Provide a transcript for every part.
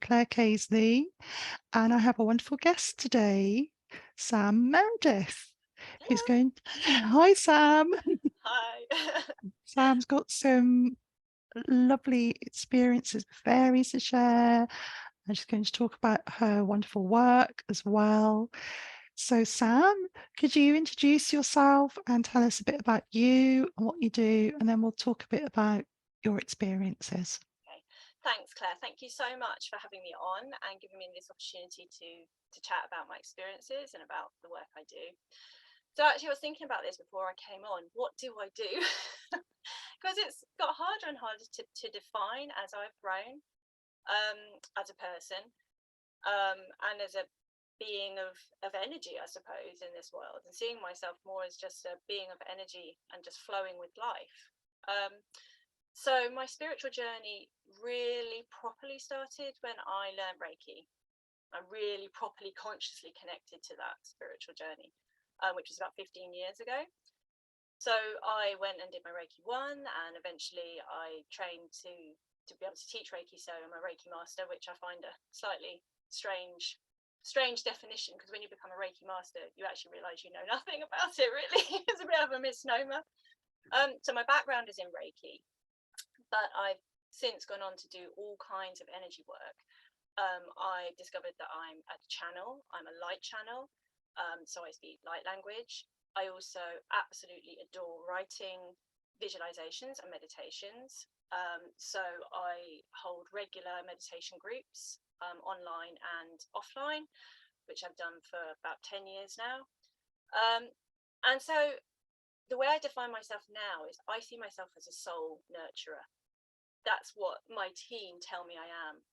Claire Casely, and I have a wonderful guest today, Sam Meredith, who's Hello. going. Hi, Sam. Hi. Sam's got some lovely experiences with fairies to share, and she's going to talk about her wonderful work as well. So, Sam, could you introduce yourself and tell us a bit about you and what you do, and then we'll talk a bit about your experiences. Okay. Thanks, Claire. Thank you so much for having me on and giving me this opportunity to chat about my experiences and about the work I do. So actually, I was thinking about this before I came on. What do I do? Because it's got harder and harder to define as I've grown as a person and as a being of energy, I suppose, in this world, and seeing myself more as just a being of energy and just flowing with life. Um, So my spiritual journey really properly started when I learned Reiki. I really properly consciously connected to that spiritual journey, which was about 15 years ago. So I went and did my Reiki 1, and eventually I trained to be able to teach Reiki. So I'm a Reiki master, which I find a slightly strange definition, because when you become a Reiki master, you actually realize you know nothing about it, really. It's a bit of a misnomer. So my background is in Reiki, but I've since gone on to do all kinds of energy work. I discovered that I'm a channel, I'm a light channel, so I speak light language. I also absolutely adore writing visualizations and meditations. So I hold regular meditation groups online and offline, which I've done for about 10 years now. Um, and so the way I define myself now is I see myself as a soul nurturer. That's what my team tell me I am.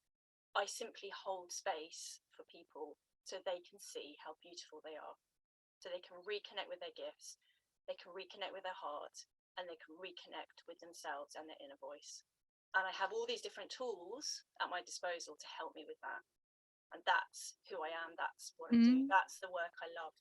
I simply hold space for people so they can see how beautiful they are, so they can reconnect with their gifts, they can reconnect with their heart, and they can reconnect with themselves and their inner voice. And I have all these different tools at my disposal to help me with that. And that's who I am. That's what I do. Mm. That's the work I love.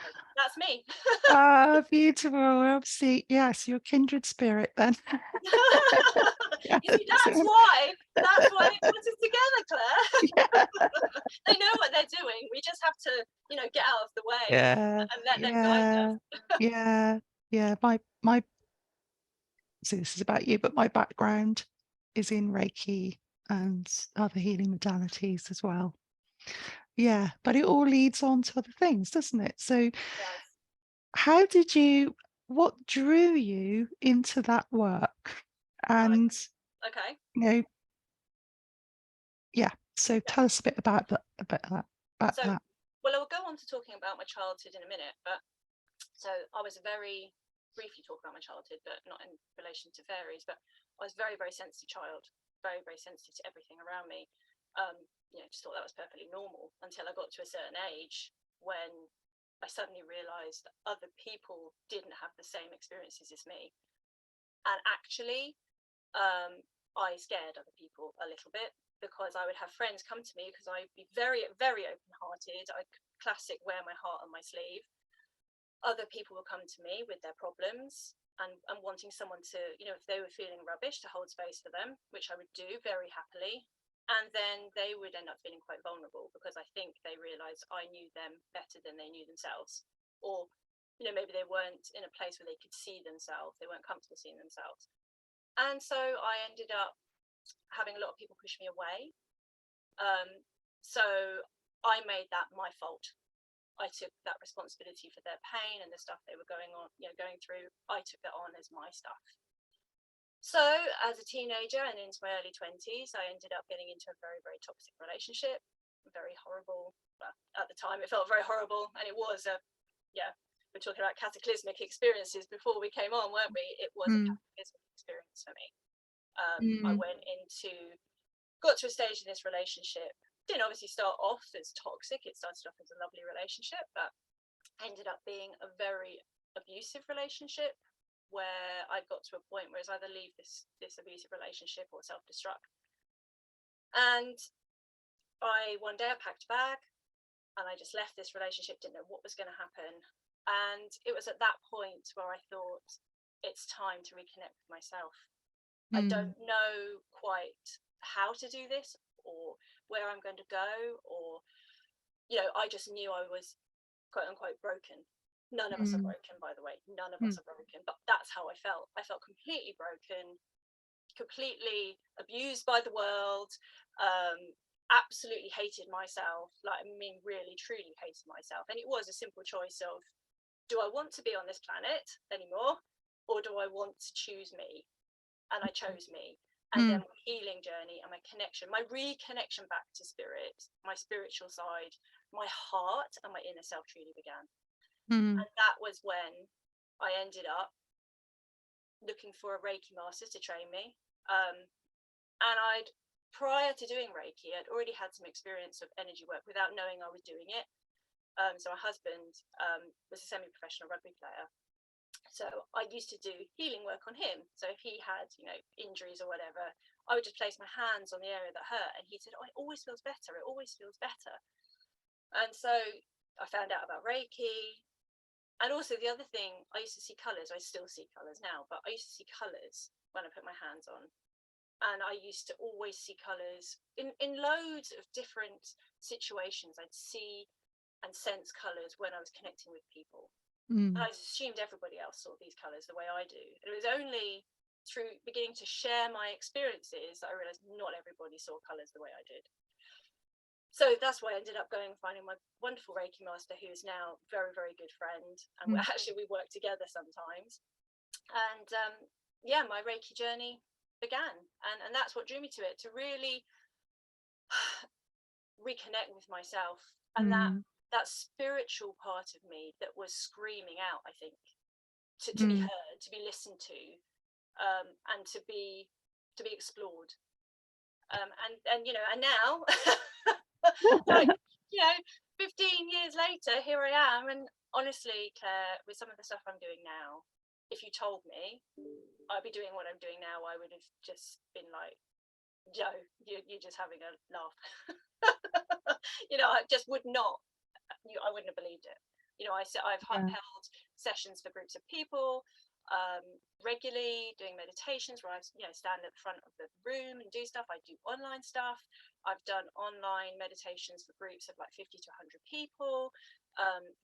So that's me. Ah, beautiful. Obviously, yes, you're a kindred spirit then. You see, Yes. that's why they put us together, Claire. Yeah. They know what they're doing. We just have to, get out of the way Yeah. and let them guide Yeah. us. Yeah. Yeah. My so this is about you, but my background is in Reiki and other healing modalities as well. Yeah, but it all leads on to other things, doesn't it? So Yes. how did what drew you into that work? Right. And Okay. you know, yeah. So Yeah. tell us a bit about that, about So, that. well, I'll go on to talking about my childhood in a minute, but so I was very briefly talk about my childhood, but not in relation to fairies, but I was a very, very sensitive child, very, very sensitive to everything around me. Um, just thought that was perfectly normal until I got to a certain age when I suddenly realized that other people didn't have the same experiences as me. And actually, I scared other people a little bit, because I would have friends come to me because I'd be very, very open-hearted. I classic wear my heart on my sleeve. Other people would come to me with their problems and wanting someone to, if they were feeling rubbish, to hold space for them, which I would do very happily. And then they would end up feeling quite vulnerable, because I think they realized I knew them better than they knew themselves. Or, maybe they weren't in a place where they could see themselves. They weren't comfortable seeing themselves. And so I ended up having a lot of people push me away. So I made that my fault. I took that responsibility for their pain and the stuff they were going through. I took that on as my stuff. So as a teenager and into my early 20s, I ended up getting into a very, very toxic relationship, very horrible. Well, at the time, it felt very horrible, and it was we're talking about cataclysmic experiences before we came on, weren't we? It was a Mm, cataclysmic experience for me. I mm, got to a stage in this relationship. Didn't obviously start off as toxic. It started off as a lovely relationship, but ended up being a very abusive relationship, where I got to a point where it's either leave this abusive relationship or self-destruct. And one day I packed a bag and I just left this relationship, didn't know what was going to happen. And it was at that point where I thought, it's time to reconnect with myself. I mm, don't know quite how to do this, or where I'm going to go, or, I just knew I was quote unquote broken. None of us are broken, by the way. None of us are broken, but that's how I felt. I felt completely broken, completely abused by the world, absolutely hated myself. Like, I mean, really, truly hated myself. And it was a simple choice of, do I want to be on this planet anymore, or do I want to choose me? And I chose me. And then my healing journey and my connection, my reconnection back to spirit, my spiritual side, my heart and my inner self truly began. And that was when I ended up looking for a Reiki master to train me. And prior to doing Reiki, I'd already had some experience of energy work without knowing I was doing it. So my husband was a semi-professional rugby player. So I used to do healing work on him. So if he had, injuries or whatever, I would just place my hands on the area that hurt. And he said, oh, it always feels better. It always feels better. And so I found out about Reiki. And also the other thing, I used to see colours. I still see colours now, but I used to see colours when I put my hands on. And I used to always see colours in loads of different situations. I'd see and sense colours when I was connecting with people. And I assumed everybody else saw these colours the way I do. And it was only through beginning to share my experiences that I realised not everybody saw colours the way I did. So that's why I ended up going and finding my wonderful Reiki master, who is now a very, very good friend. And we work together sometimes. And my Reiki journey began. And that's what drew me to it, to really reconnect with myself. And that spiritual part of me that was screaming out, I think, to be heard, to be listened to, and to be explored. And now, like, 15 years later, here I am. And honestly, Claire, with some of the stuff I'm doing now, if you told me I'd be doing what I'm doing now, I would have just been like, Joe, you're just having a laugh. I just would not. I wouldn't have believed it. I've held sessions for groups of people regularly, doing meditations where I stand at the front of the room and do stuff. I do online stuff. I've done online meditations for groups of like 50 to 100 people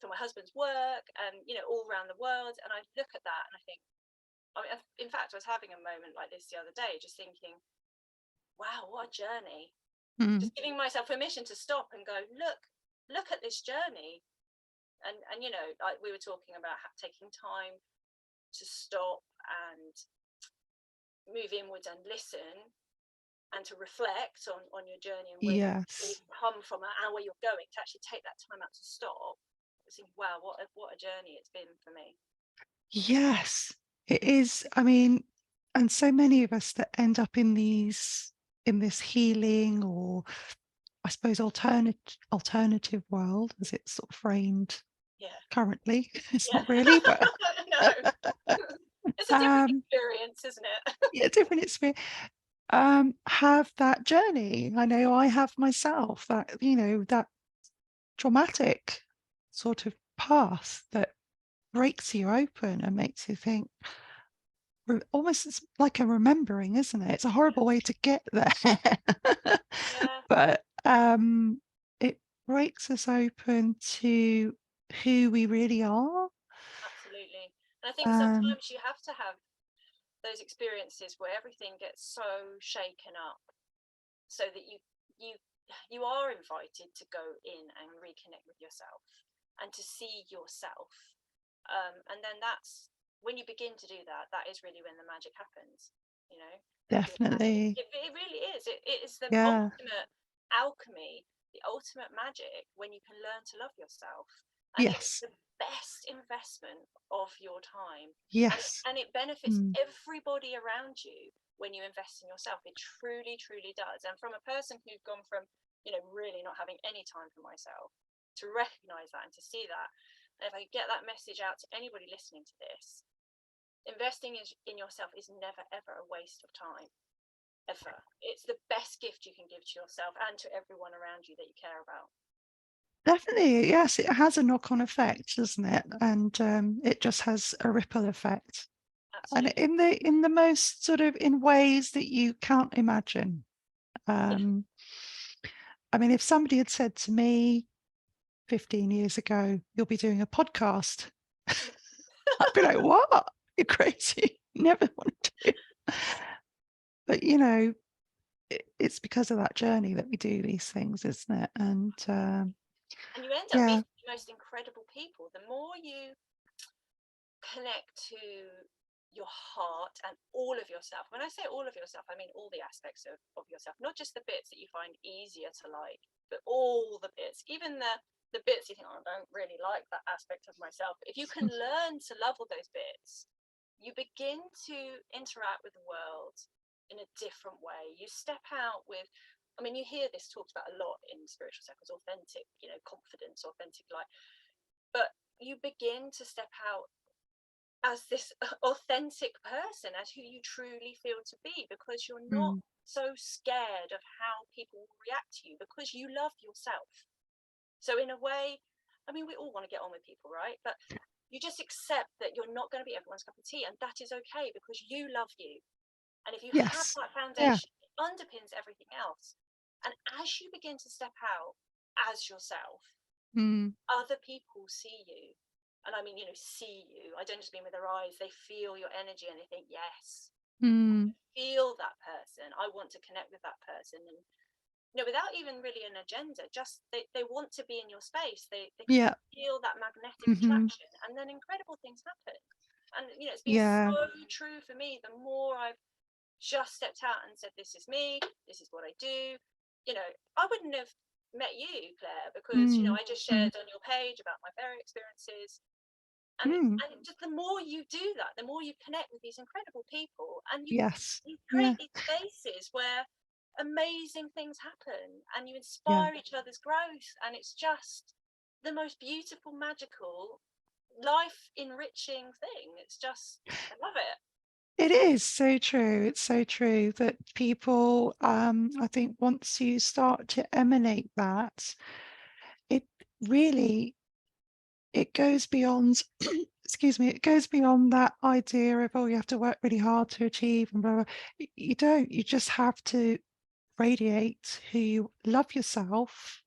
for my husband's work, and all around the world. And I look at that and I think, in fact, I was having a moment like this the other day, just thinking, wow, what a journey. Just giving myself permission to stop and go, look at this journey. And like we were talking about taking time to stop and move inwards and listen and to reflect on your journey and where you've come from and where you're going, to actually take that time out to stop. I think, wow, what a journey it's been for me. Yes, it is. I mean, and so many of us that end up in this healing, or I suppose alternative world, as it's sort of framed currently. It's not really, but no. It's a different experience, isn't it? Yeah, different experience. Have that journey. I know I have myself, that that traumatic sort of path that breaks you open and makes you think. Almost, it's like a remembering, isn't it? It's a horrible way to get there. But it breaks us open to who we really are. Absolutely. And I think sometimes you have to have those experiences where everything gets so shaken up, so that you are invited to go in and reconnect with yourself and to see yourself. And then that's when you begin to do that, that is really when the magic happens, Definitely. It really is. It is the ultimate alchemy, the ultimate magic, when you can learn to love yourself. And it's the best investment of your time. And it benefits everybody around you when you invest in yourself. It truly, truly does. And from a person who's gone from, really not having any time for myself, to recognize that and to see that. And if I get that message out to anybody listening to this, investing in yourself is never, ever a waste of time. Ever. It's the best gift you can give to yourself and to everyone around you that you care about. Definitely, yes, it has a knock-on effect, doesn't it? And it just has a ripple effect. Absolutely. And in the most sort of in ways that you can't imagine. I mean, if somebody had said to me 15 years ago, you'll be doing a podcast, I'd be like, what? You're crazy. Never want to do. But, you know, it's because of that journey that we do these things, isn't it? And you end up Yeah. meeting the most incredible people. The more you connect to your heart and all of yourself. When I say all of yourself, I mean all the aspects of yourself, not just the bits that you find easier to like, but all the bits, even the bits you think, oh, I don't really like that aspect of myself. If you can learn to love all those bits, you begin to interact with the world in a different way. You step out with, I mean, you hear this talked about a lot in spiritual circles, authentic, you know, confidence, authentic light, but you begin to step out as this authentic person, as who you truly feel to be, because you're not Mm. so scared of how people will react to you, because you love yourself. So in a way, I mean, we all want to get on with people, right? But you just accept that you're not going to be everyone's cup of tea, and that is okay, because you love you. And if you have Yes. that Yeah. foundation, it underpins everything else. And as you begin to step out as yourself, Mm. other people see you. And I mean, you know, see you. I don't just mean with their eyes, they feel your energy and they think, yes, Mm. feel that person. I want to connect with that person. And, you know, without even really an agenda, just they want to be in your space. They can Yeah. feel that magnetic Mm-hmm. attraction, and then incredible things happen. And, you know, it's been Yeah. so true for me. The more I've just stepped out and said, this is me, this is what I do, you know, I wouldn't have met you, Claire, because, you know, Mm. I just Mm. shared on your page about my fairy experiences. Mm. And just the more you do that, the more you connect with these incredible people, and Yes. you Yeah. create these spaces where amazing things happen, and you Yeah. inspire each other's growth, and it's just the most beautiful, magical, life enriching thing. It's just, I love it. It is so true. It's so true that people, I think once you start to emanate that, it really, it goes beyond, excuse me, it goes beyond that idea of, oh, you have to work really hard to achieve and blah, blah. You don't, you just have to radiate who you love yourself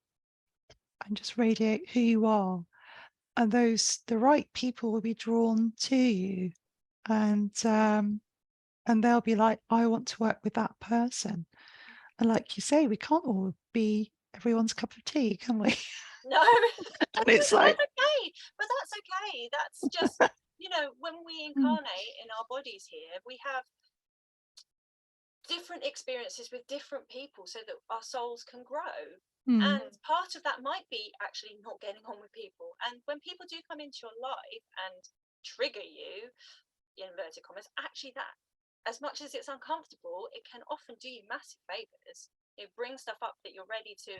and just radiate who you are. And the right people will be drawn to you. And they'll be like, I want to work with that person. And like you say, we can't all be everyone's cup of tea, can we? No, And but it's like, that's okay. But that's okay. That's just, you know, when we mm, incarnate in our bodies here, we have different experiences with different people so that our souls can grow. mm, And part of that might be actually not getting on with people. And when people do come into your life and trigger you, in inverted commas, actually that, as much as it's uncomfortable, it can often do you massive favors. It brings stuff up that you're ready to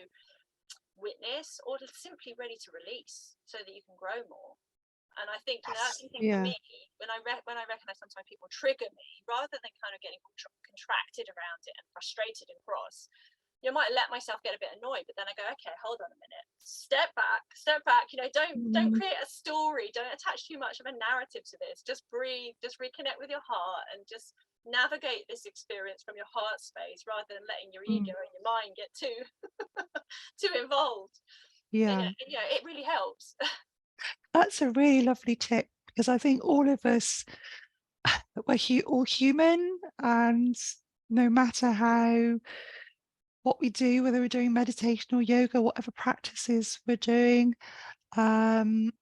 witness or simply ready to release so that you can grow more. And I think, you know, that's yes, something for yeah, me when when I recognize sometimes people trigger me, rather than kind of getting contracted around it and frustrated and cross. You know, I might let myself get a bit annoyed, but then I go, okay, hold on a minute, step back. You know, don't mm, create a story, don't attach too much of a narrative to this. Just breathe, just reconnect with your heart, and just navigate this experience from your heart space, rather than letting your mm, ego and your mind get too too involved. And yeah. you know, it really helps. That's a really lovely tip because I think all of us, we're all human, and no matter how what we do, whether we're doing meditation or yoga, whatever practices we're doing, um,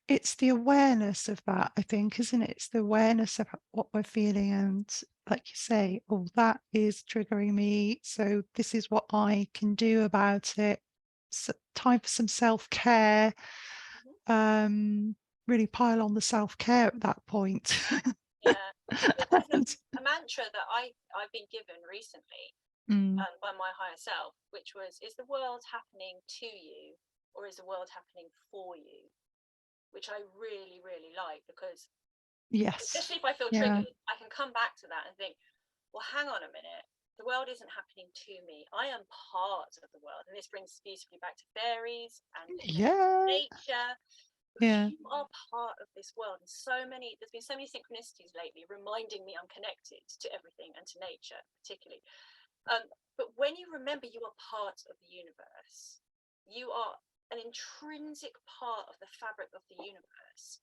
it's the awareness of that, I think, isn't it? It's the awareness of what we're feeling. And like you say, oh, that is triggering me. So this is what I can do about it. So time for some self-care. Really pile on the self-care at that point. Yeah, there's And, a mantra that I've been given recently, mm, by my higher self, which was, is the world happening to you, or is the world happening for you? Which I really, really like, because yes. especially if I feel Yeah. triggered, I can come back to that and think, well, hang on a minute. The world isn't happening to me. I am part of the world. And this brings beautifully back to fairies and connecting to Yeah. nature, because Yeah. you are part of this world. And there's been so many synchronicities lately reminding me I'm connected to everything and to nature, particularly. But when you remember you are part of the universe, you are an intrinsic part of the fabric of the universe.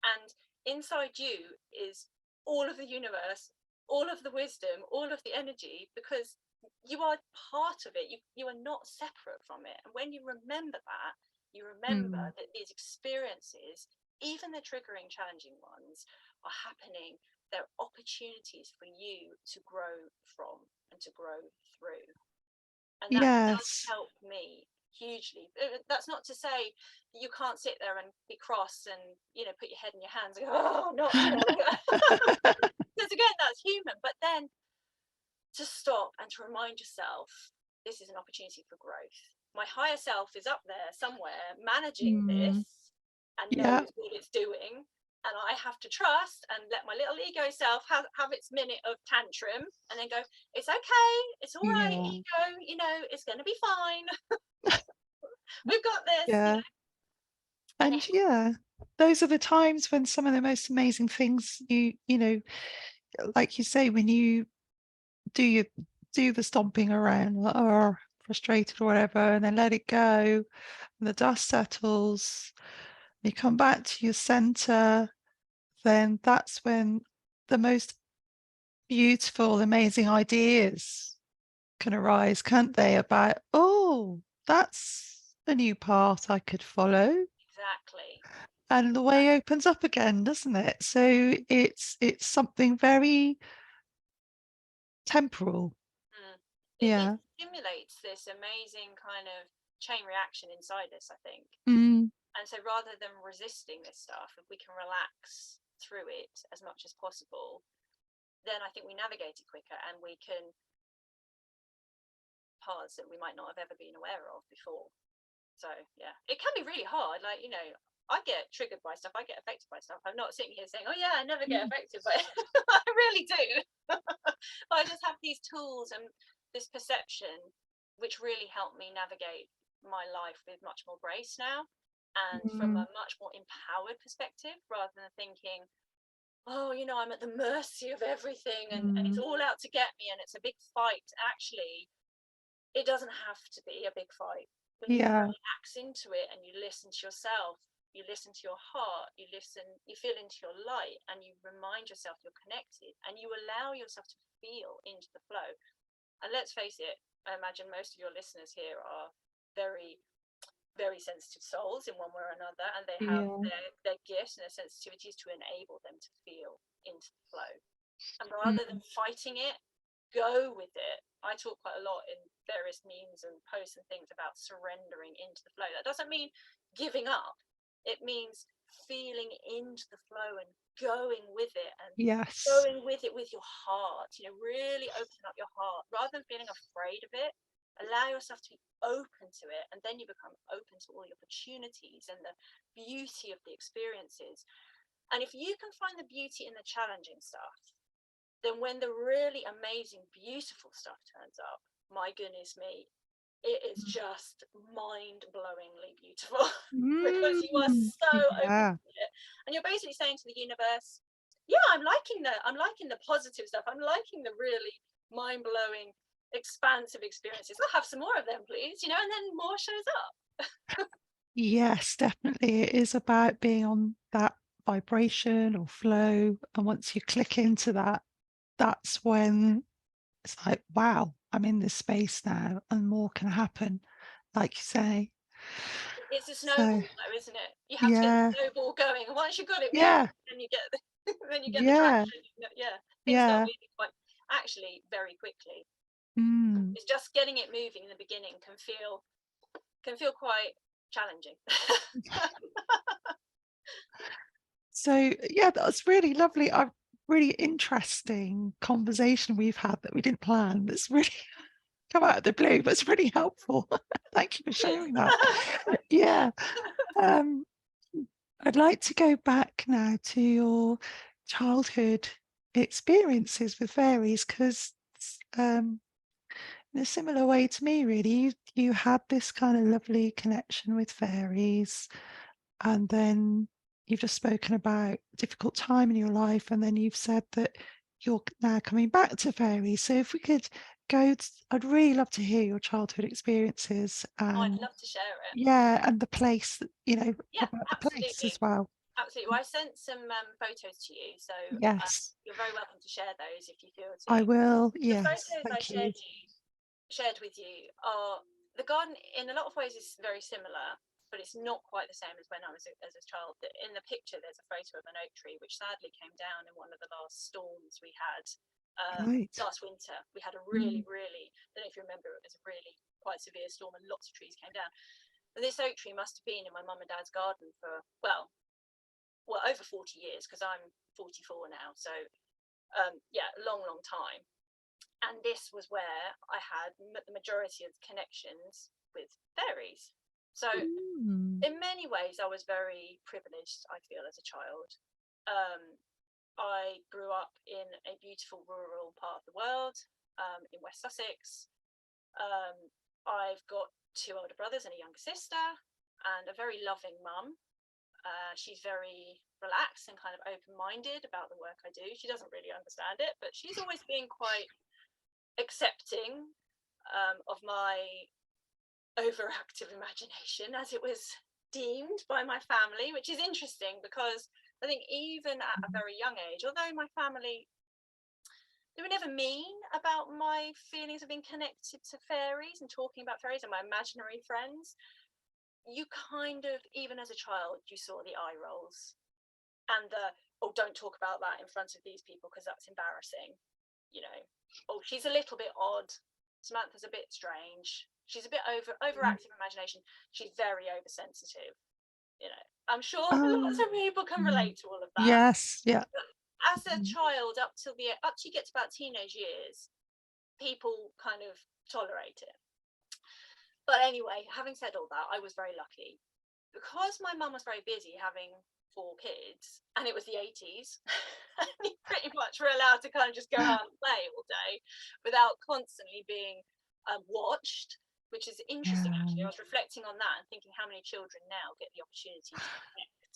And inside you is all of the universe, all of the wisdom, all of the energy, because you are part of it. You are not separate from it. And when you remember that, you remember Mm. that these experiences, even the triggering, challenging ones, are happening. They're opportunities for you to grow from and to grow through. And that does Yes. help me hugely. That's not to say that you can't sit there and be cross and, you know, put your head in your hands and go, oh, not, you know, because again, that's human. But then to stop and to remind yourself, this is an opportunity for growth. My higher self is up there somewhere managing Mm. this and Yeah. knows what it's doing. And I have to trust and let my little ego self have its minute of tantrum and then go, it's okay, it's all right, Yeah. ego, you know, it's going to be fine. We've got this, you Yeah. know. And And yeah, those are the times when some of the most amazing things you know, like you say, when you do you do the stomping around or frustrated or whatever, and then let it go, and the dust settles, you come back to your center, then that's when the most beautiful, amazing ideas can arise, can't they? About, oh, that's a new path I could follow. exactly. And the way opens up again, doesn't it? So it's something very temporal. Mm. It Yeah. stimulates this amazing kind of chain reaction inside us, I think. Mm. And so rather than resisting this stuff, if we can relax through it as much as possible, then I think we navigate it quicker and we can paths that we might not have ever been aware of before. So yeah, it can be really hard. Like, you know, I get triggered by stuff, I get affected by stuff. I'm not sitting here saying, oh yeah, I never get Mm. affected, but I really do. But I just have these tools and this perception which really help me navigate my life with much more grace now and from Mm. a much more empowered perspective rather than thinking, oh, you know, I'm at the mercy of everything and it's Mm. all out to get me and it's a big fight. Actually, it doesn't have to be a big fight. When you Yeah. relax into it and you listen to yourself, you listen to your heart, you listen, you feel into your light and you remind yourself you're connected and you allow yourself to feel into the flow. And let's face it, I imagine most of your listeners here are very, very sensitive souls in one way or another, and they have Yeah. their gifts and their sensitivities to enable them to feel into the flow. And rather than Mm. fighting it, go with it. I talk quite a lot in various memes and posts and things about surrendering into the flow. That doesn't mean giving up. It means feeling into the flow and going with it and Yes. going with it with your heart. You know, really open up your heart rather than feeling afraid of it. Allow yourself to be open to it, and then you become open to all the opportunities and the beauty of the experiences. And if you can find the beauty in the challenging stuff, then when the really amazing, beautiful stuff turns up, my goodness me, it is just mind-blowingly beautiful because you are Mm. so open Yeah. to it, and you're basically saying to the universe, "Yeah, I'm liking the positive stuff. I'm liking the really mind-blowing, expansive experiences. I'll have some more of them, please." You know, and then more shows up. Yes, definitely. It is about being on that vibration or flow. And once you click into that, that's when it's like, wow, I'm in this space now and more can happen, like you say. It's a So, snowball, though, isn't it? You have to get the yeah, snowball going, and once you've got it moving, yeah, then you get the then you get the yeah, traction. Yeah, things start yeah. moving quite actually very quickly. Mm. It's just getting it moving in the beginning can feel quite challenging. So, yeah, that's really lovely. A really interesting conversation we've had that we didn't plan. That's really come out of the blue, but it's really helpful. Thank you for Good. sharing that. Yeah. Um, I'd like to go back now to your childhood experiences with fairies because in a similar way to me, really, you had this kind of lovely connection with fairies, and then you've just spoken about a difficult time in your life, and then you've said that you're now coming back to fairies. So if we could I'd really love to hear your childhood experiences Oh, I'd and love to share it. yeah, and the place, Yeah, about the place absolutely. as well. Absolutely. Well, I sent some photos to you, so Yes, you're very welcome to share those if you feel to. I will. The Yes, photos I thank you. shared with you are the garden in a lot of ways is very similar, but it's not quite the same as when I was as a child. In the picture, there's a photo of an oak tree which sadly came down in one of the last storms we had Right. last winter. We had a Mm. really, I don't know if you remember, it was a really quite severe storm and lots of trees came down. And this oak tree must have been in my mum and dad's garden for over 40 years because I'm 44 now. So yeah, a long time. And this was where I had the majority of connections with fairies. So Mm. in many ways, I was very privileged, I feel, as a child. I grew up in a beautiful rural part of the world, in West Sussex. I've got two older brothers and a younger sister, and a very loving mum. She's very relaxed and kind of open-minded about the work I do. She doesn't really understand it, but she's always been quite accepting of my overactive imagination, as it was deemed by my family, which is interesting because I think even at a very young age, although my family, they were never mean about my feelings of being connected to fairies and talking about fairies and my imaginary friends, you kind of, even as a child, you saw the eye rolls and the, oh, don't talk about that in front of these people because that's embarrassing. Oh, she's a little bit odd. Samantha's a bit strange. She's a bit overactive imagination. She's very oversensitive. I'm sure lots Oh, of people can mm. relate to all of that. Yes, yeah. But as a Mm. child, up till you get to about teenage years, people kind of tolerate it. But anyway, having said all that, I was very lucky because my mum was very busy having 4 kids and it was the 80s. You pretty much were allowed to kind of just go out and play all day without constantly being watched, which is interesting actually. I Yeah. was reflecting on that and thinking how many children now get the opportunity to connect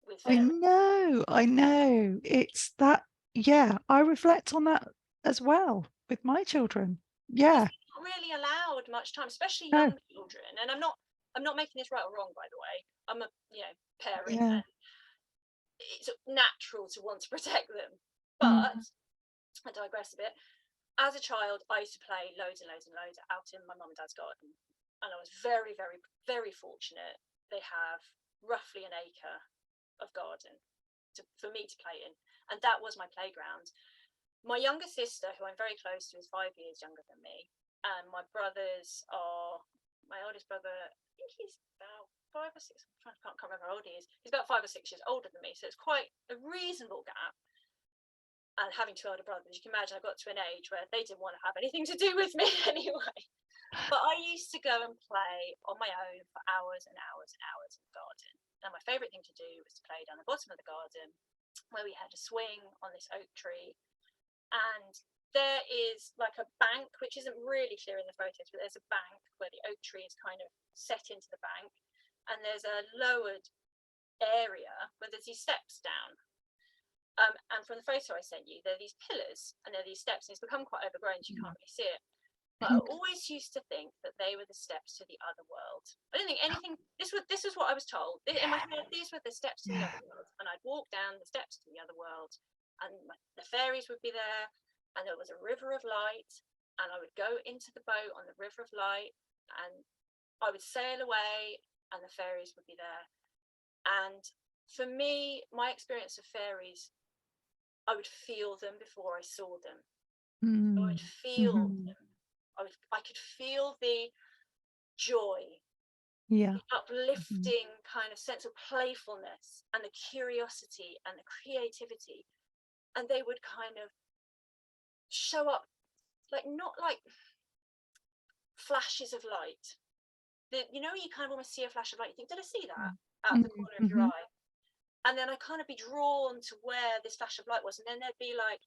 with I fairies. know, I know. It's that, yeah, I reflect on that as well with my children. Because Yeah. they're not really allowed much time, especially No. young children. And I'm not making this right or wrong, by the way. I'm a parent, Yeah. and it's natural to want to protect them. Mm. But I digress a bit. As a child, I used to play loads and loads and loads out in my mum and dad's garden, and I was very, very, very fortunate. They have roughly an acre of garden for me to play in, and that was my playground. My younger sister, who I'm very close to, is 5 years younger than me, and my brothers are my oldest brother. I think he's about 5 or 6. I can't remember how old he is. He's about 5 or 6 years older than me, so it's quite a reasonable gap. And having two older brothers, you can imagine I got to an age where they didn't want to have anything to do with me anyway. But I used to go and play on my own for hours and hours and hours in the garden. And my favourite thing to do was to play down the bottom of the garden where we had a swing on this oak tree. And there is like a bank, which isn't really clear in the photos, but there's a bank where the oak tree is kind of set into the bank. And there's a lowered area where there's these steps down. And from the photo I sent you, there are these pillars and there are these steps, and it's become quite overgrown, so you can't really see it. But I always used to think that they were the steps to the other world. I didn't think anything. This was what I was told in my head. These were the steps to the Yeah. other world, and I'd walk down the steps to the other world, and the fairies would be there, and there was a river of light, and I would go into the boat on the river of light, and I would sail away, and the fairies would be there. And for me, my experience of fairies, I would feel them before I saw them. I Mm. would feel Mhm. them. I could feel the joy, Yeah. the Mhm. uplifting kind of sense of playfulness and the curiosity and the creativity. And they would kind of show up like not like flashes of light. You kind of almost see a flash of light. You think, did I see that out of the Mm. corner of your Mhm. eye? And then I kind of be drawn to where this flash of light was. And then there'd be like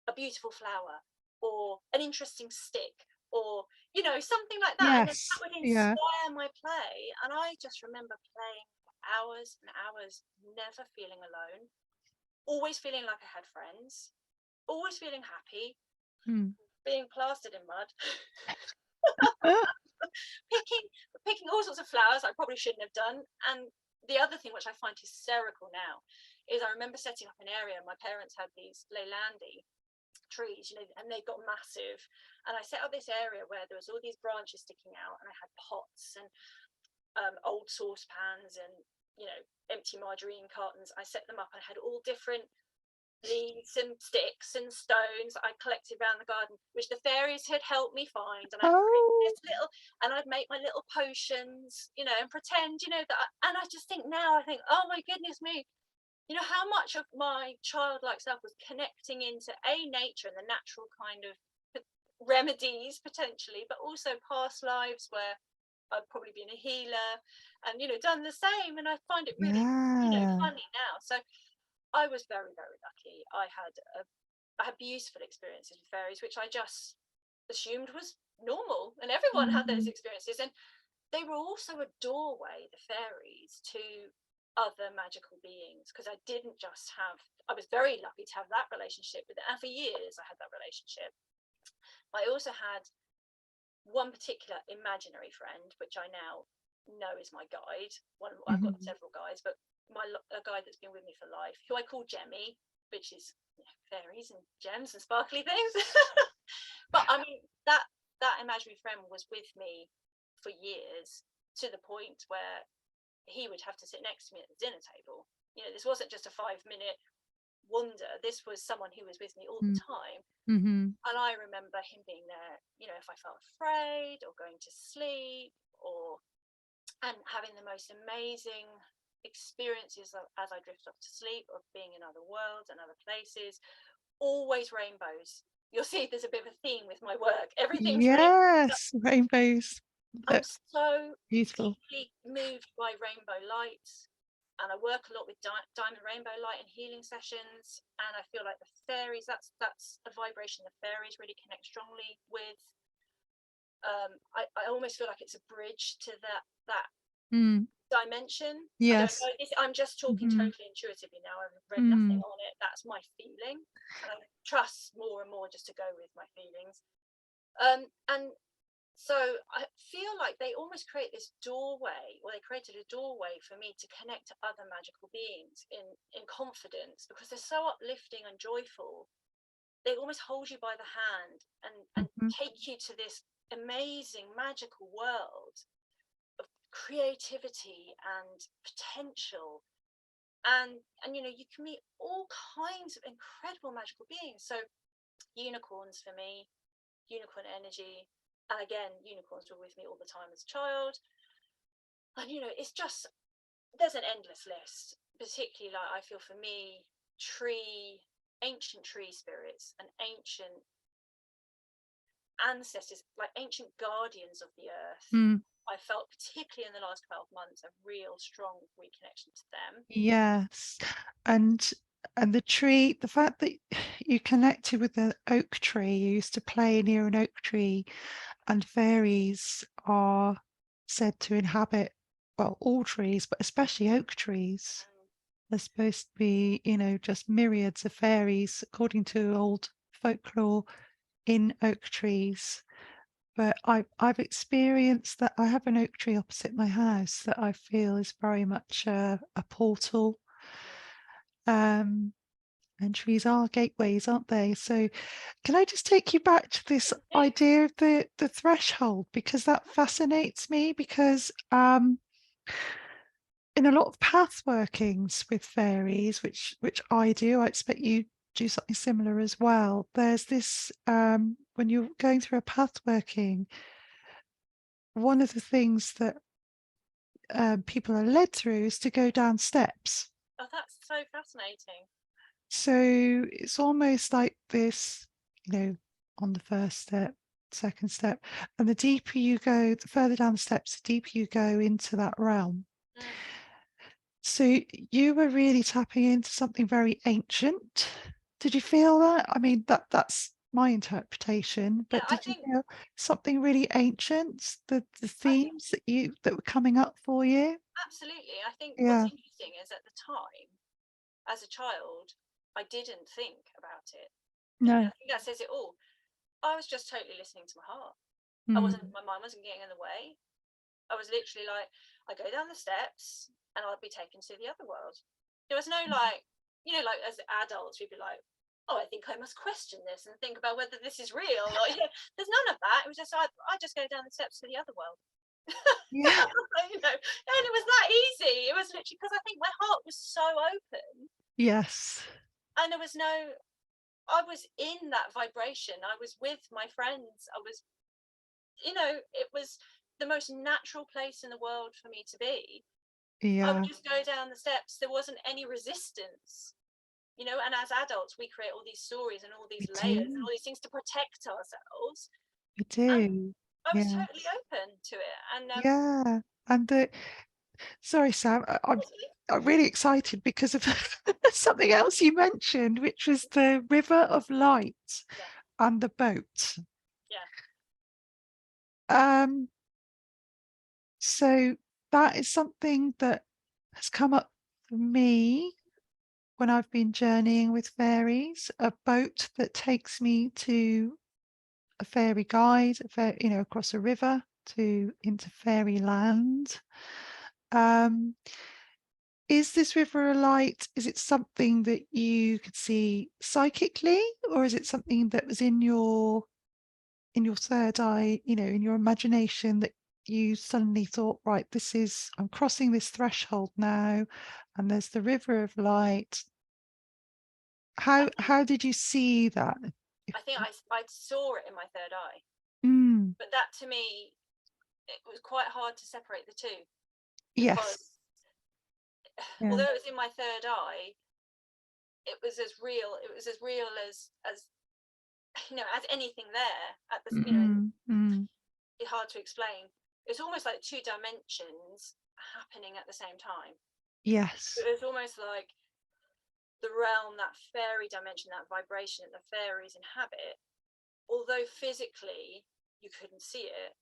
a beautiful flower or an interesting stick or something like that, and then that Yes. would Yeah. inspire my play. And I just remember playing for hours and hours, never feeling alone, always feeling like I had friends, always feeling happy. Mm. being plastered in mud, Ah, picking picking all sorts of flowers I probably shouldn't have done. And the other thing which I find hysterical now is I remember setting up an area. My parents had these leylandi trees, and they got massive. And I set up this area where there was all these branches sticking out, and I had pots and old saucepans and empty margarine cartons. I set them up. I had all different leaves and sticks and stones I collected around the garden, which the fairies had helped me find. And I'd create oh, this little, and I'd make my little potions, and pretend, that. And I just think now, I think, oh my goodness me, how much of my childlike self was connecting into nature and the natural kind of remedies potentially, but also past lives where I've probably been a healer and done the same. And I find it really yeah. funny now. So I was very, very lucky. I had beautiful experiences with fairies, which I just assumed was normal, and everyone had those Mhm. experiences. And they were also a doorway, the fairies, to other magical beings, because I was very lucky to have that relationship with it, and for years I had that relationship. I also had one particular imaginary friend, which I now know is my guide. I've got Mhm. several guides, but a guide that's been with me for life, who I call Jemmy, which is fairies and gems and sparkly things. But I mean, that imaginary friend was with me for years, to the point where he would have to sit next to me at the dinner table. This wasn't just a 5-minute wonder. This was someone who was with me all the Mm. time. Mhm. And I remember him being there, if I felt afraid or going to sleep, and having the most amazing experiences as I drift off to sleep, of being in other worlds and other places. Always rainbows. You'll see there's a bit of a theme with my work. Everything's rainbow. Yes, rainbows. I'm Look, so beautiful. deeply moved by rainbow light, and I work a lot with diamond rainbow light and healing sessions. And I feel like the fairies, that's a vibration the fairies really connect strongly with. I almost feel like it's a bridge to that Mm. dimension. I don't Yes. know. I'm just talking Mhm. totally intuitively now. I've read nothing Mm. on it. That's my feeling, and I trust more and more just to go with my feelings. And so I feel like they almost create this doorway, or they created a doorway for me to connect to other magical beings in confidence, because they're so uplifting and joyful. They almost hold you by the hand and Mhm. take you to this amazing magical world of creativity and potential. And you can meet all kinds of incredible magical beings. So unicorns for me, unicorn energy. And again, unicorns were with me all the time as a child. And it's just, there's an endless list. Particularly, like, I feel for me, ancient tree spirits and ancient ancestors, like ancient guardians of the earth. Mm. I felt, particularly in the last 12 months, a real strong reconnection to them. Yes. And the fact that you connected with the oak tree, you used to play near an oak tree, and fairies are said to inhabit, well, all trees, but especially oak trees. Mm. There's supposed to be, just myriads of fairies, according to old folklore, in oak trees. But I've experienced that. I have an oak tree opposite my house that I feel is very much a portal. Mm. Um, and trees are gateways, aren't they? So can I just take you back to this idea of the threshold, because that fascinates me, because in a lot of path workings with fairies, which I do, I expect you do something similar as well. There's this when you're going through a path working, one of the things that people are led through is to go down steps. Oh, that's so fascinating. So it's almost like this, on the first step, second step, and the deeper you go, the further down the steps, the deeper you go into that realm. Mm. So you were really tapping into something very ancient. Did you feel that? I mean, that's my interpretation, Yeah, but did you feel something really ancient, the I think themes that were coming up for you? absolutely. I think what's Yeah. interesting is, at the time, as a child, I didn't think about it. No. I think that says it all. I was just totally listening to my heart. Mm. My mind wasn't getting in the way. I was literally like, I go down the steps and I'll be taken to the other world. There was no like, like as adults, we'd be like, oh, I think I must question this and think about whether this is real. Or, there's none of that. It was just, I just go down the steps to the other world. Yeah. And it was that easy. It was literally because I think my heart was so open, Yes. and I was in that vibration. I was with my friends. I was, it was the most natural place in the world for me to be. I would Yeah. just go down the steps. There wasn't any resistance, and as adults, we create all these stories and all We these layers and do. all these things to protect ourselves. We And do. I was Yeah. totally open to it. And Yeah. And sorry, Sam, I'm really excited because of something else you mentioned, which was the river of light yeah, and the boat. yeah, Um, so that is something that has come up for me when I've been journeying with fairies, a boat that takes me to a fairy guide, across a river to into fairyland. Um, is this river a light? Is it something that you could see psychically, or is it something that was in your third eye, in your imagination that you suddenly thought, right, I'm crossing this threshold now, and there's the river of light. I How did you see that? I saw it in my third eye, Mm, but that to me, it was quite hard to separate the two, yes. because Yeah. although it was in my third eye, it was as real. It was as real as as anything there at the Mm, mm, it's hard to explain. It's almost like two dimensions happening at the same time. yes. It was almost like the realm, that fairy dimension, that vibration that the fairies inhabit, although physically you couldn't see it,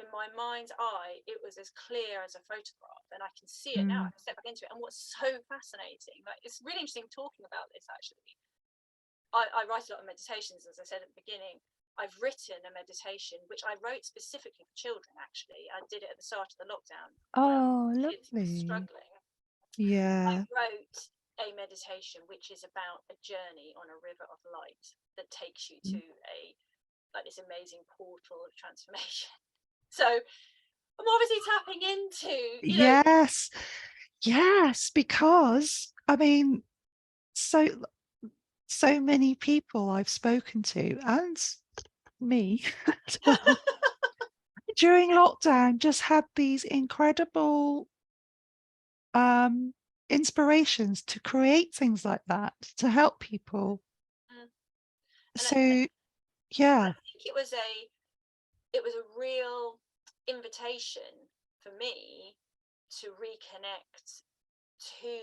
in my mind's eye, it was as clear as a photograph, and I can see it now. I Mm, can step back into it. And what's so fascinating, like, it's really interesting talking about this actually. I write a lot of meditations, as I said at the beginning. I've written a meditation which I wrote specifically for children. Actually, I did it at the start of the lockdown when oh, kids were lovely. struggling. I Yeah. wrote a meditation which is about a journey on a river of light that takes you to Mm. a like this amazing portal of transformation. So I'm obviously tapping into, Yes. Yes, because I mean, so so many people I've spoken to, and me as well, during lockdown just had these incredible um inspirations to create things like that to help people. Mm. And So I yeah. think it was a real invitation for me to reconnect to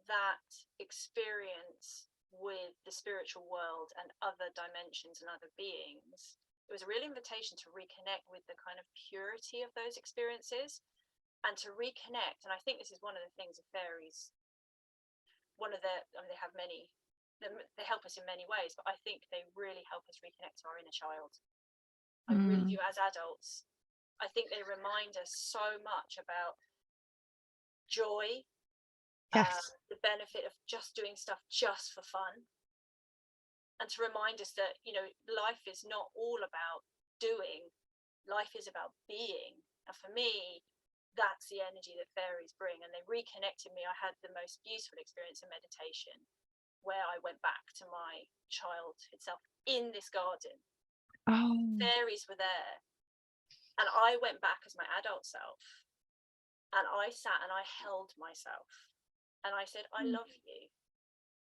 that experience with the spiritual world and other dimensions and other beings. It was a real invitation to reconnect with the kind of purity of those experiences and to reconnect. And I think this is one of the things of fairies. They have many, they help us in many ways, but I think they really help us reconnect to our inner child. I really Mm, do. As adults, I think they remind us so much about joy, yes. the benefit of just doing stuff just for fun, and to remind us that life is not all about doing. Life is about being. And for me, that's the energy that fairies bring, and they reconnected me. I had the most beautiful experience in meditation where I went back to my childhood self in this garden. Oh. Fairies were there, and I went back as my adult self, and I sat and I held myself, and I said, I love you. It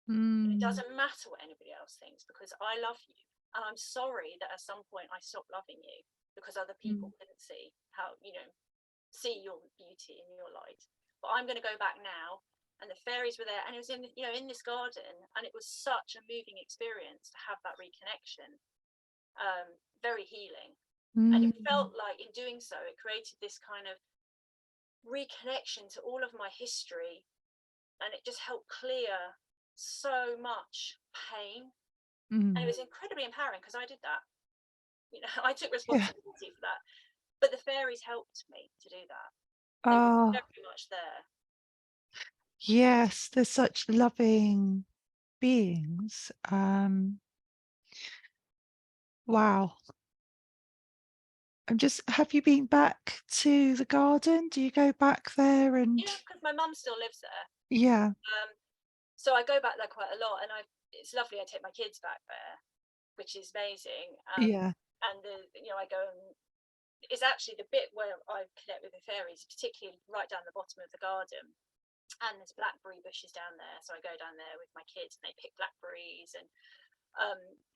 Mm, doesn't matter what anybody else thinks, because I love you. And I'm sorry that at some point I stopped loving you because other mm, people couldn't see see your beauty and your light. But I'm going to go back now. And the fairies were there, and it was in this garden, and it was such a moving experience to have that reconnection. Very healing. And it mm, felt like in doing so, it created this kind of reconnection to all of my history, and it just helped clear so much pain. And it mm. was incredibly empowering because I did that. I took Yeah. responsibility for that. But the fairies helped me to do that. They were Oh, very much there. yes, they're such loving beings. Wow. Have you been back to the garden? Do you go back there and Yeah, because my mum still lives there. yeah, So I go back there quite a lot, and it's lovely. I take my kids back there, which is amazing. yeah, And I go and it's actually the bit where I connect with the fairies, particularly right down the bottom of the garden. And there's blackberry bushes down there, so I go down there with my kids, and they pick blackberries. And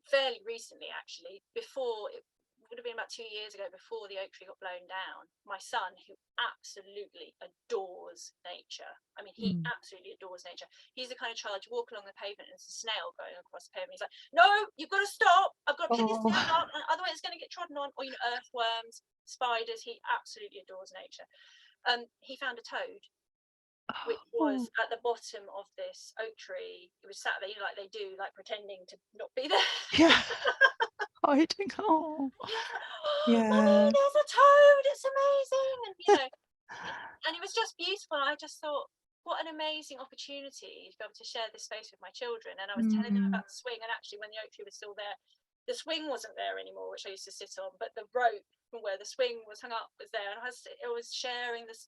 fairly recently, actually, before it would have been about 2 years ago, before the oak tree got blown down, my son, who absolutely adores nature, I mean, he mm. absolutely adores nature. He's the kind of child, you walk along the pavement and there's a snail going across the pavement. He's like, no, you've got to stop. I've got to pick this Oh, snail up, otherwise it's going to get trodden on. Or, earthworms, spiders. He absolutely adores nature. He found a toad which oh, was at the bottom of this oak tree. It was sat there, like they do, like pretending to not be there. yeah, hiding. Oh, He was like, oh, Mummy, yeah. there's a toad. It's amazing. And it was just beautiful. I just thought, what an amazing opportunity to be able to share this space with my children. And I was telling them Mm, about the swing. And actually, when the oak tree was still there, the swing wasn't there anymore, which I used to sit on, but the rope from where the swing was hung up was there. And I was sharing this,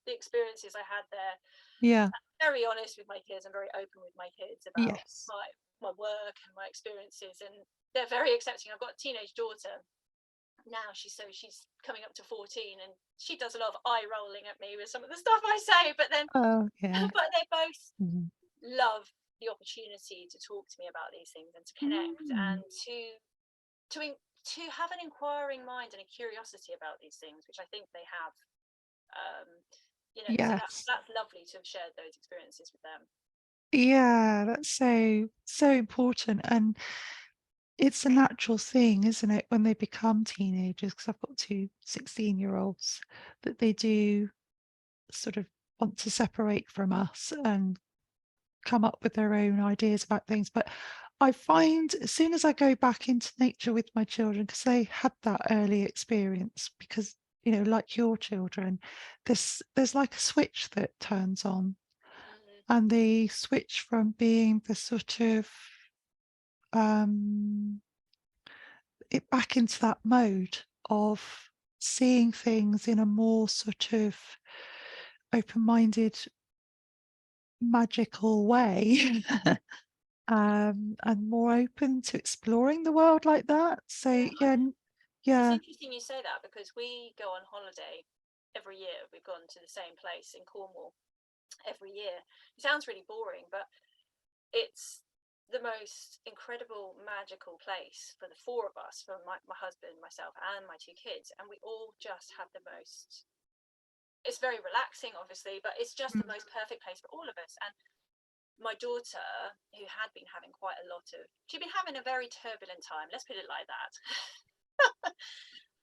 the experiences I had there. yeah, Very honest with my kids. I'm very open with my kids about yes. my work and my experiences, and they're very accepting. I've got a teenage daughter now. She's coming up to 14, and she does a lot of eye rolling at me with some of the stuff I say. But then, Oh, yeah. but they both Mm. love the opportunity to talk to me about these things and to connect and Mm. to have an inquiring mind and a curiosity about these things, which I think they have. Um, so Yes. that's lovely to have shared those experiences with them. Yeah, that's so important. And it's a natural thing, isn't it, when they become teenagers? Because I've got two 16-year-olds, that they do sort of want to separate from us and come up with their own ideas about things. But I find as soon as I go back into nature with my children, because they had that early experience, because like your children, there's like a switch that turns on, Mm-hmm. and they switch from being the sort of um it back into that mode of seeing things in a more sort of open-minded, magical way. And more open to exploring the world like that. So Yeah, yeah, it's yeah. interesting you say that because we go on holiday every year. We've gone to the same place in Cornwall every year. It sounds really boring, but it's the most incredible, magical place for the four of us, for my husband, myself, and my two kids. And we all just have the most, it's very relaxing, obviously, but it's just the Mm. most perfect place for all of us. And my daughter, who had been having quite a lot of, she'd been having a very turbulent time, let's put it like that.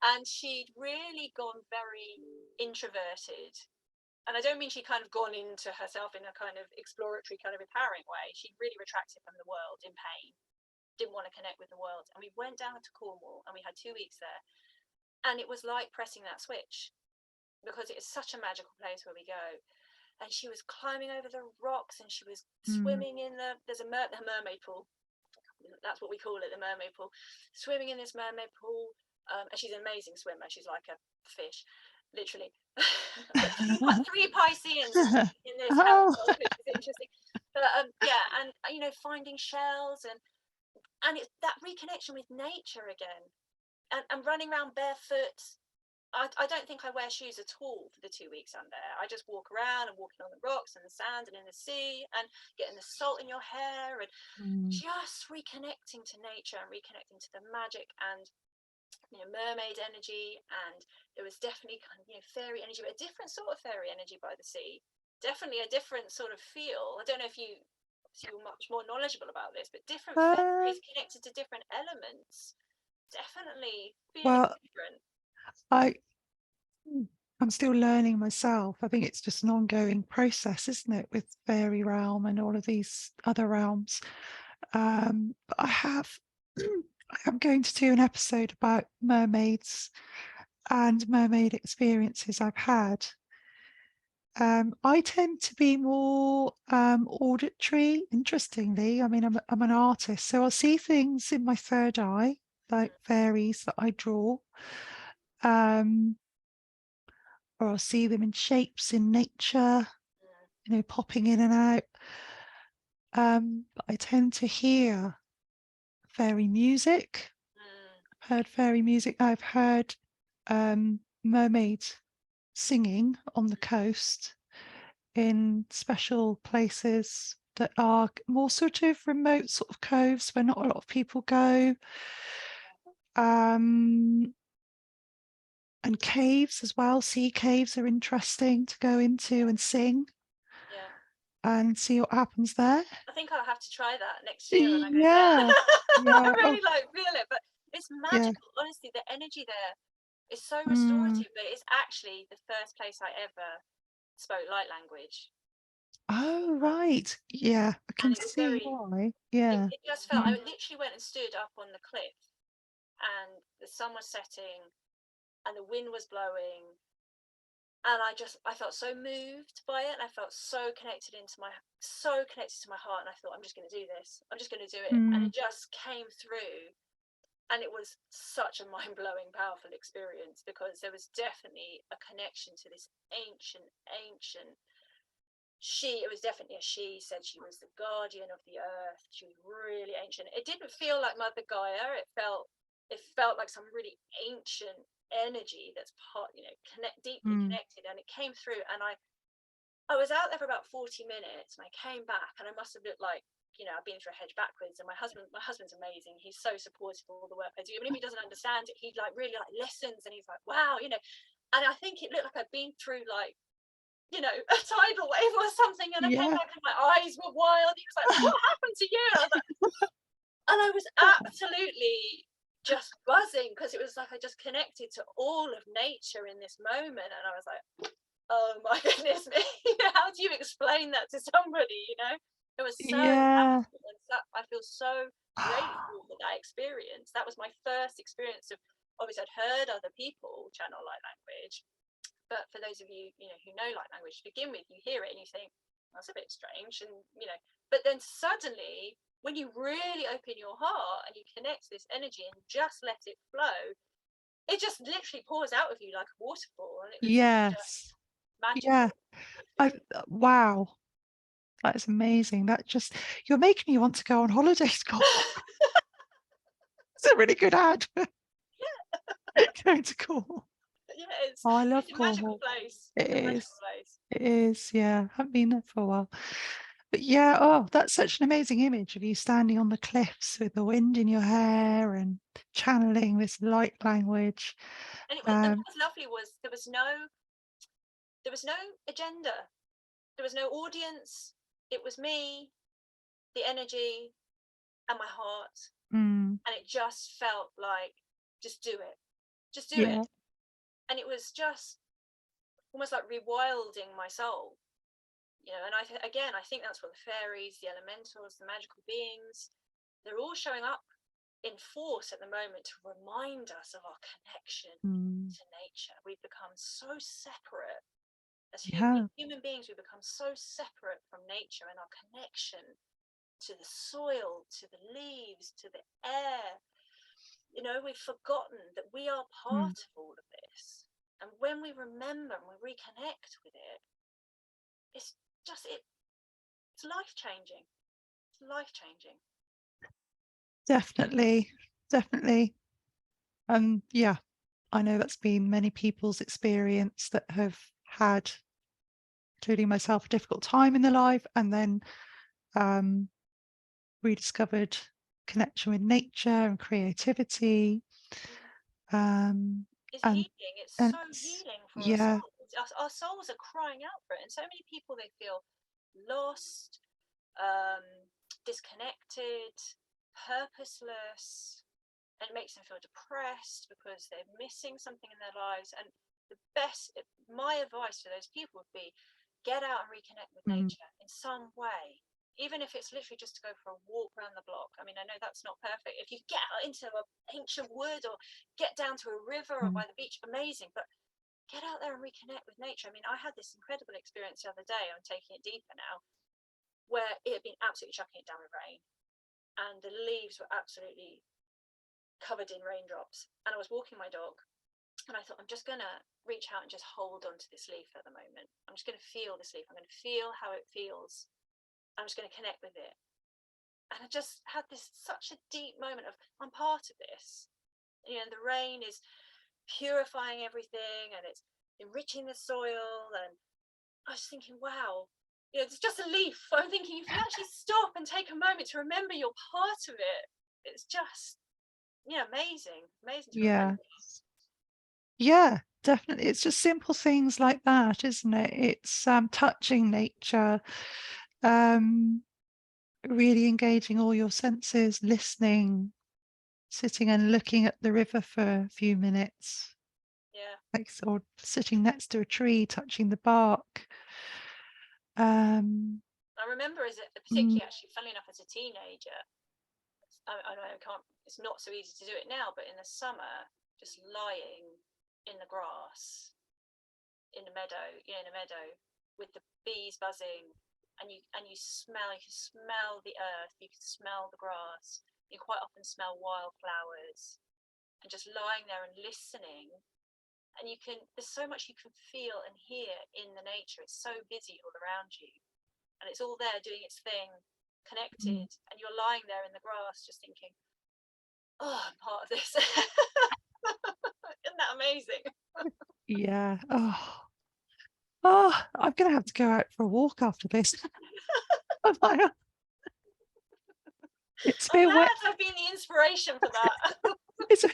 And she'd really gone very introverted. And I don't mean she'd kind of gone into herself in a kind of exploratory, kind of empowering way. She'd really retracted from the world in pain, didn't want to connect with the world. And we went down to Cornwall and we had 2 weeks there. And it was like pressing that switch because it is such a magical place where we go. And she was climbing over the rocks and she was Mm. swimming in there's a mermaid pool. That's what we call it, the mermaid pool. Swimming in this mermaid pool. And she's an amazing swimmer. She's like a fish, literally. We've got three Pisceans in this Oh, household, which is interesting. But yeah, and finding shells and it's that reconnection with nature again, and running around barefoot. I don't think I wear shoes at all for the 2 weeks I'm there. I just walk around and walking on the rocks and the sand and in the sea and getting the salt in your hair and mm. just reconnecting to nature and reconnecting to the magic and mermaid energy. And there was definitely kind of fairy energy, but a different sort of fairy energy by the sea. Definitely a different sort of feel. I don't know if you're much more knowledgeable about this, but different Uh, fairies connected to different elements. Definitely feeling well, different. I I'm still learning myself. I think it's just an ongoing process, isn't it, with fairy realm and all of these other realms. But I have I'm going to do an episode about mermaids and mermaid experiences I've had. I tend to be more auditory, interestingly. I mean, I'm an artist, so I'll see things in my third eye, like Mm, fairies that I draw, um, or I'll see them in shapes in nature, mm, popping in and out. But I tend to hear fairy music. mm, I've heard fairy music. I've heard mermaids singing on the coast in special places that are more sort of remote sort of coves where not a lot of people go. Um, and caves as well. Sea caves are interesting to go into and sing yeah. and see what happens there. I think I'll have to try that next year when I go there. Yeah, I yeah, oh, really like feel it, but it's yeah. magical. Honestly, the energy there is so Mm. restorative. But it's actually the first place I ever spoke light language, Oh, um, right. Yeah, I and can it was see very. why. It, Yeah. it just felt. I Mm. literally went and stood up on the cliff, and the sun was setting, and the wind was blowing, and I felt so moved by it, and I felt so connected to my heart, and I thought, I'm just going to do this. I'm just going to do it, and Mm. it just came through. And it was such a mind-blowing, powerful experience, because there was definitely a connection to this ancient she. It was definitely a she. Said she was the guardian of the earth. She was really ancient. It didn't feel like Mother Gaia. It felt like some really ancient energy that's deeply Mm. connected, and it came through. And I was out there for about 40 minutes, and I came back, and I must have looked like, I've been through a hedge backwards. And my husband's amazing. He's so supportive of all the work I do. Even if he doesn't understand it, he like really like listens, and he's like, wow. And I think it looked like I'd been through like, a tidal wave or something. And I came Yeah. back and my eyes were wild. He was like, what happened to you? And I was absolutely just buzzing, because it was like I just connected to all of nature in this moment. And I was like, oh my goodness me. How do you explain that to somebody? It was so Yeah. magical, and I feel so grateful for that experience. That was my first experience of, obviously I'd heard other people channel light language, but for those of you, who know light language to begin with, you hear it and you think, that's a bit strange. And but then suddenly, when you really open your heart and you connect to this energy and just let it flow, it just literally pours out of you like a waterfall. And it was just Yes. Yeah. magical I experience. wow. That is amazing. You're making me want to go on holiday to Cornwall. It's a really good ad. Going to Cornwall. Yeah, Oh, I love it's a magical Cornwall. place. It It's a magical is. place. It is. Yeah. I haven't been there for a while. But yeah, oh, that's such an amazing image of you standing on the cliffs with the wind in your hair and channeling this light language. And Um, what was lovely was there was no agenda. There was no audience. It was me, the energy, and my heart. mm, And it just felt like, just do it. Just do it. yeah. And it was just almost like rewilding my soul. And again, I think that's what the fairies, the elementals, the magical beings, they're all showing up in force at the moment to remind us of our connection Mm, to nature. We've become so separate as yeah. human beings. We've become so separate from nature, and our connection to the soil, to the leaves, to the air. We've forgotten that we are Mm, part of all of this. And when we remember and we reconnect with it, it's just it's life changing. It's life changing. definitely. Definitely. Yeah, I know that's been many people's experience that have had, including myself, a difficult time in their life and then um, rediscovered connection with nature and creativity. Um, It's and healing. It's and so healing for our yeah, souls. Our souls are crying out for it. And so many people, they feel lost, disconnected, purposeless, and it makes them feel depressed because they're missing something in their lives. And my advice to those people would be, get out and reconnect with mm, nature in some way. even if it's literally just to go for a walk around the block. I mean, I know that's not perfect. If you get out into an ancient wood or get down to a river or Mm. by the beach, amazing. But get out there and reconnect with nature. I mean, I had this incredible experience the other day. I'm taking it deeper now, where it had been absolutely chucking it down with rain, and the leaves were absolutely covered in raindrops. And I was walking my dog, and I thought, I'm just going to reach out and just hold on to this leaf at the moment. I'm just going to feel this leaf. I'm going to feel how it feels. I'm just going to connect with it. And I just had this such a deep moment of, I'm part of this. You know, the rain is purifying everything and it's enriching the soil. And I was thinking, wow, you know, it's just a leaf. I'm thinking, if you actually stop and take a moment to remember you're part of it, it's just, yeah, amazing to Yeah. remember. Yeah, definitely. It's just simple things like that, isn't it? It's touching nature, um, really engaging all your senses, listening, sitting and looking at the river for a few minutes, Yeah. like, or sitting next to a tree, touching the bark. Um, I remember mm, particularly actually, funnily enough, as a teenager, I know I can't, it's not so easy to do it now, but in the summer, just lying in the grass, in a meadow, in a meadow with the bees buzzing, and you can smell the earth, you can smell the grass, you quite often smell wildflowers, and just lying there and listening. And there's so much you can feel and hear in the nature. It's so busy all around you, and it's all there doing its thing, mm, connected, and you're lying there in the grass just thinking, oh, I'm part of this. Isn't that amazing? yeah. Oh, I'm gonna have to go out for a walk after this. It's a I'm bit wet. glad I've been the inspiration for that. It's a,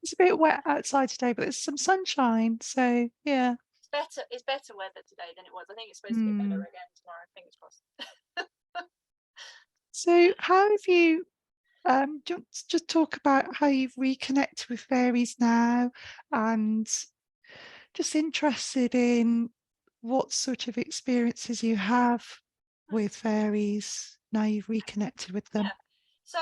it's a bit wet outside today, but there's some sunshine. So yeah. It's better weather today than it was. I think it's supposed to get better Mm. again tomorrow, fingers crossed. So how have you do you want to just talk about how you've reconnected with fairies now, and just interested in what sort of experiences you have with fairies now you've reconnected with them? Yeah. So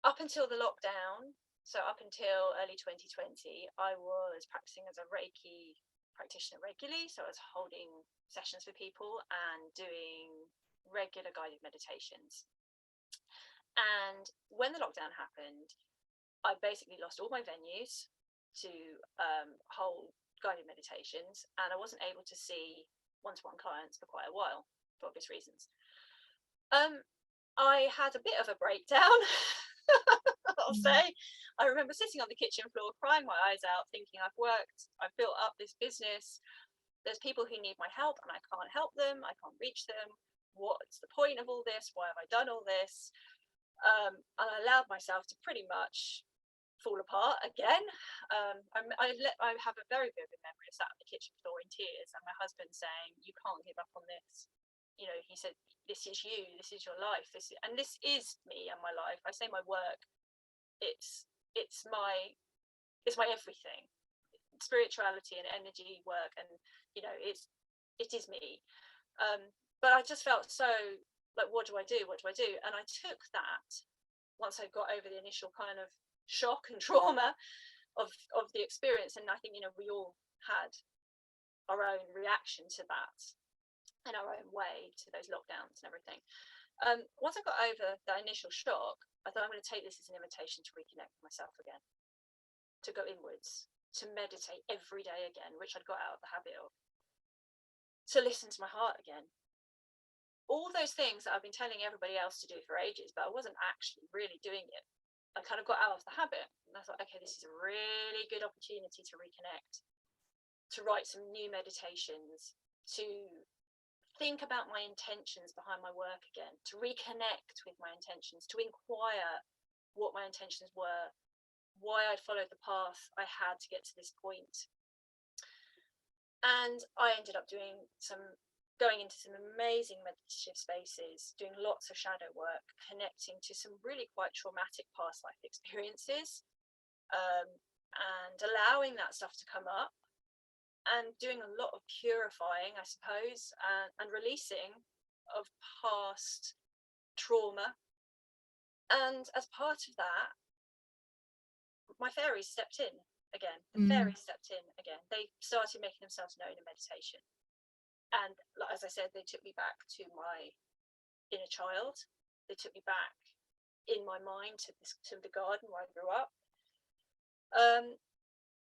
up until the lockdown, so up until early 2020, I was practicing as a Reiki practitioner regularly. So I was holding sessions with people and doing regular guided meditations. And when the lockdown happened, I basically lost all my venues to hold guided meditations, and I wasn't able to see one-to-one clients for quite a while for obvious reasons. I had a bit of a breakdown, I'll Mm. say. I remember sitting on the kitchen floor, crying my eyes out, thinking, I've built up this business. There's people who need my help, and I can't help them. I can't reach them. What's the point of all this? Why have I done all this? And I allowed myself to pretty much fall apart again. I have a very vivid memory of sat on the kitchen floor in tears, and my husband saying, "You can't give up on this." You know, he said, "This is you. This is your life. This is me and my life." I say my work. It's it's my it's my everything. Spirituality and energy work, and it is me. But I just felt so like, what do I do? What do I do? And I took that once I got over the initial kind of shock and trauma of the experience. And I think, we all had our own reaction to that in our own way to those lockdowns and everything. Once I got over that initial shock, I thought, I'm going to take this as an invitation to reconnect with myself again, to go inwards, to meditate every day again, which I'd got out of the habit of, to listen to my heart again. All those things that I've been telling everybody else to do for ages, but I wasn't actually really doing it. I kind of got out of the habit, and I thought, okay, this is a really good opportunity to reconnect, to write some new meditations, to think about my intentions behind my work again, to reconnect with my intentions, to inquire what my intentions were, why I'd followed the path I had to get to this point. And I ended up going into some amazing meditative spaces, doing lots of shadow work, connecting to some really quite traumatic past life experiences, and allowing that stuff to come up. and doing a lot of purifying, I suppose, and releasing of past trauma. And as part of that, my fairies stepped in again. The fairies stepped in again. They started making themselves known in meditation. And as I said, they took me back to my inner child. They took me back in my mind to the garden where I grew up.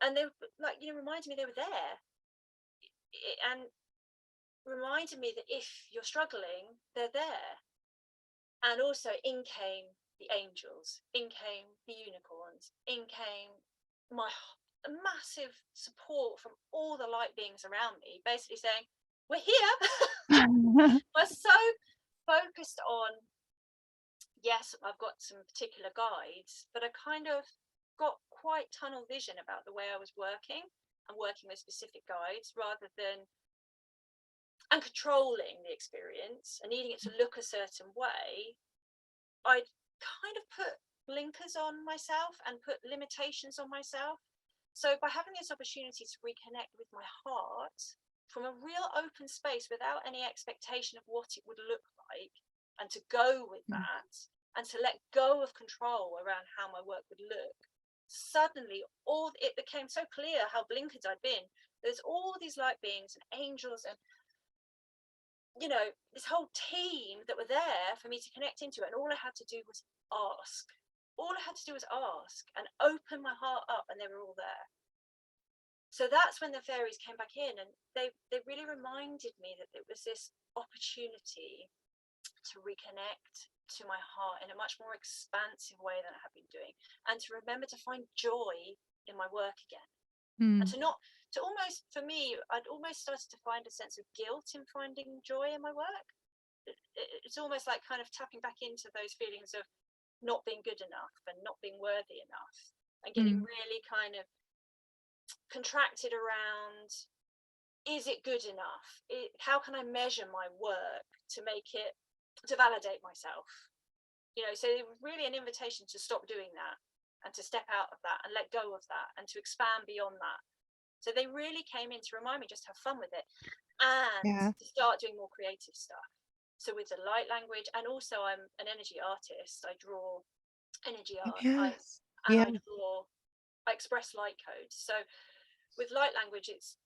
And they reminded me they were there, and reminded me that if you're struggling, they're there. And also in came the angels, in came the unicorns, in came my massive support from all the light beings around me, basically saying, we're here. We're so focused on, yes, I've got some particular guides, but I kind of got quite tunnel vision about the way I was working and working with specific guides rather than and controlling the experience and needing it to look a certain way. I'd kind of put blinkers on myself and put limitations on myself. So by having this opportunity to reconnect with my heart from a real open space without any expectation of what it would look like, and to go with that and to let go of control around how my work would look, suddenly it became so clear how blinkered I'd been. There's all these light beings and angels and this whole team that were there for me to connect into, and all I had to do was ask. All I had to do was ask and open my heart up, and they were all there. So that's when the fairies came back in, and they really reminded me that it was this opportunity to reconnect to my heart in a much more expansive way than I had been doing, and to remember to find joy in my work again. And for me, I'd almost started to find a sense of guilt in finding joy in my work. It's almost like kind of tapping back into those feelings of not being good enough and not being worthy enough, and getting really kind of contracted around, is it good enough? How can I measure my work to validate myself? So it was really an invitation to stop doing that and to step out of that and let go of that and to expand beyond that. So they really came in to remind me just to have fun with it and to start doing more creative stuff. So with the light language, and also I'm an energy artist. I draw energy art. I express light codes. So with light language, it's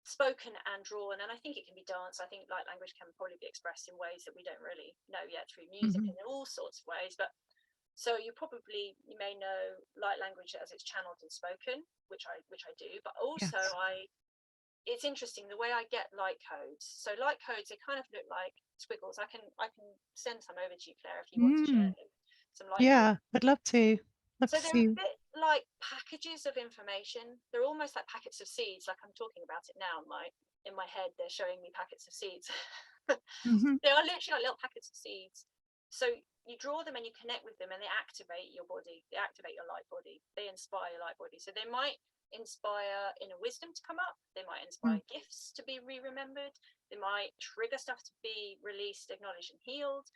spoken and drawn, and I think it can be danced. I think light language can probably be expressed in ways that we don't really know yet, through music and in all sorts of ways. But so you may know light language as it's channeled and spoken, which I do, but also it's interesting the way I get light codes. So light codes, they kind of look like squiggles. I can send some over to you, Claire, if you want to share some light codes. I'd love to. So they're a bit like packages of information. They're almost like packets of seeds. Like I'm talking about it now in my head, they're showing me packets of seeds. They are literally like little packets of seeds. So you draw them and you connect with them, and they activate your body. They activate your light body. They inspire your light body. So they might inspire inner wisdom to come up. They might inspire gifts to be remembered. They might trigger stuff to be released, acknowledged, and healed.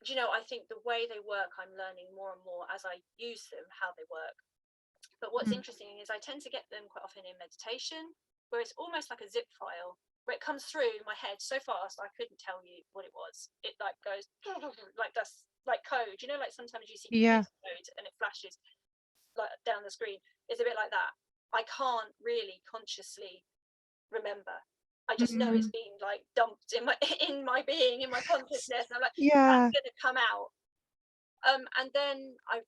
I think the way they work, I'm learning more and more as I use them, how they work. But what's interesting is I tend to get them quite often in meditation, where it's almost like a zip file, where it comes through my head so fast I couldn't tell you what it was. It like goes like dust, like code. Like sometimes you see code and it flashes like down the screen. It's a bit like that. I can't really consciously remember. I just know it's been like dumped in my being, in my consciousness. And I'm like, that's going to come out. And then I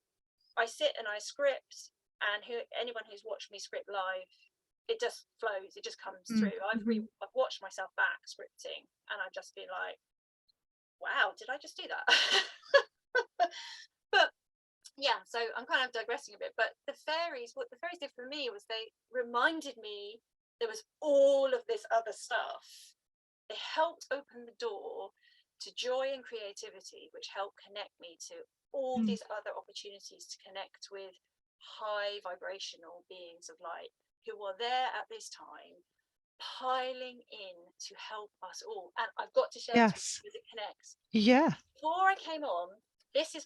sit and I script, and anyone who's watched me script live, it just flows. It just comes through. I've watched myself back scripting, and I've just been like, wow, did I just do that? But yeah, so I'm kind of digressing a bit. But what the fairies did for me was they reminded me there was all of this other stuff. They helped open the door to joy and creativity, which helped connect me to all these other opportunities to connect with high vibrational beings of light who are there at this time, piling in to help us all. And I've got to share this because it connects. Before I came on, this is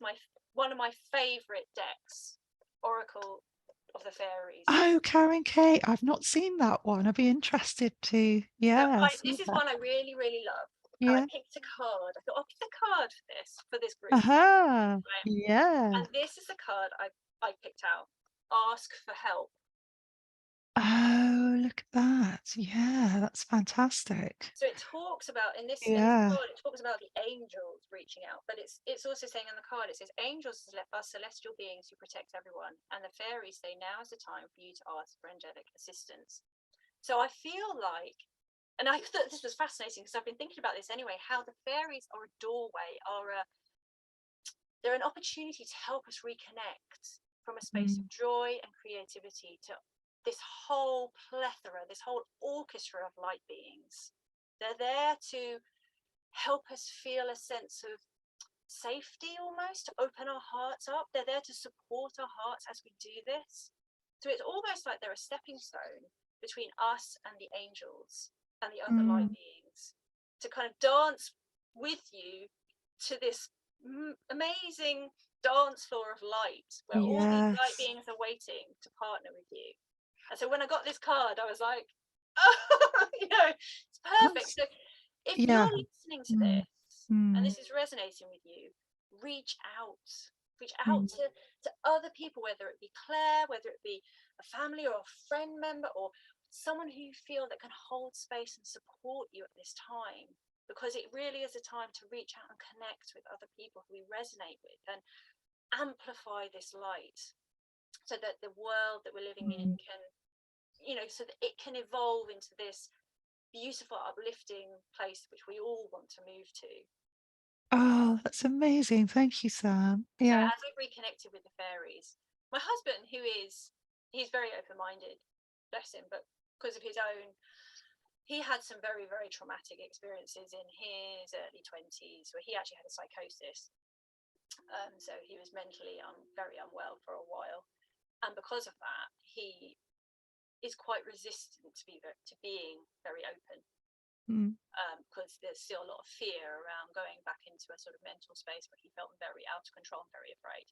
one of my favorite decks, Oracle of the fairies. Oh, Karen Kate. I've not seen that one. I'd be interested to, So yeah, see this is that. one I really, really love. And I Yeah. picked a card. I thought I'll pick a card for this group. Aha. Right? Yeah. And this is the card I picked out. Ask for help. Oh, look at that. Yeah, that's fantastic. So it talks about in this Yeah. card, it talks about the angels reaching out, but it's also saying on the card, it says angels are celestial beings who protect everyone, and the fairies say now is the time for you to ask for angelic assistance. So I feel like, and I thought this was fascinating because I've been thinking about this anyway, how the fairies are a doorway, they're an opportunity to help us reconnect from a space Mm. of joy and creativity to this whole plethora, this whole orchestra of light beings. They're there to help us feel a sense of safety almost, to open our hearts up. They're there to support our hearts as we do this. So it's almost like they're a stepping stone between us and the angels and the other light Mm. beings to kind of dance with you to this amazing dance floor of light where all these light Yes. beings are waiting to partner with you. And so when I got this card, I was like, oh, it's perfect. That's, So if yeah. you're listening to Mm. this and Mm. this is resonating with you, reach out. Reach out Mm. to other people, whether it be Claire, whether it be a family or a friend member, or someone who you feel that can hold space and support you at this time, because it really is a time to reach out and connect with other people who we resonate with and amplify this light so that the world that we're living in Mm. can, so that it can evolve into this beautiful, uplifting place which we all want to move to. Oh, that's amazing. Thank you, Sam. So Yeah. as I've reconnected with the fairies, my husband, he's very open-minded, bless him, but because of his own, he had some very, very traumatic experiences in his early 20s where he actually had a psychosis. So he was mentally very unwell for a while. And because of that, he is quite resistant to being very open. Mm. Because there's still a lot of fear around going back into a sort of mental space where he felt very out of control and very afraid.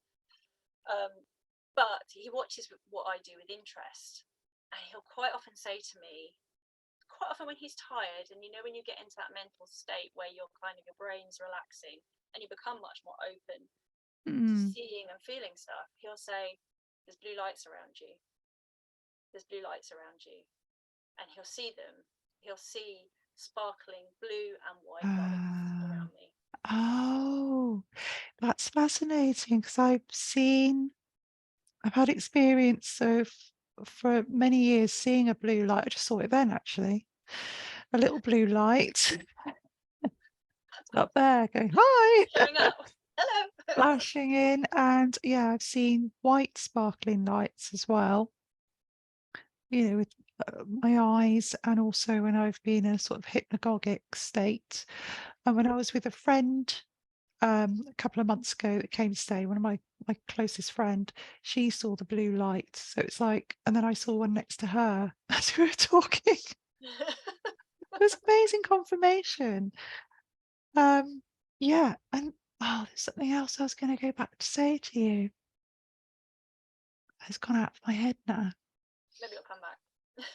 But he watches what I do with interest, and he'll quite often say to me, quite often when he's tired, and when you get into that mental state where your brain's relaxing and you become much more open to Mm. seeing and feeling stuff, he'll say, there's blue lights around you. There's blue lights around you. And he'll see them. He'll see sparkling blue and white lights Uh, around me. oh, that's fascinating because I've had experience of for many years seeing a blue light. I just saw it then actually. A little blue light up there going, hi, Showing up. Hello. flashing in. And yeah, I've seen white sparkling lights as well, with my eyes, and also when I've been in a sort of hypnagogic state. And when I was with a friend a couple of months ago that came to stay, one of my closest friend, she saw the blue light. So it's like, and then I saw one next to her as we were talking. It was amazing confirmation. Yeah, and there's something else I was going to go back to say to you. It's gone out of my head now. Maybe it'll come back.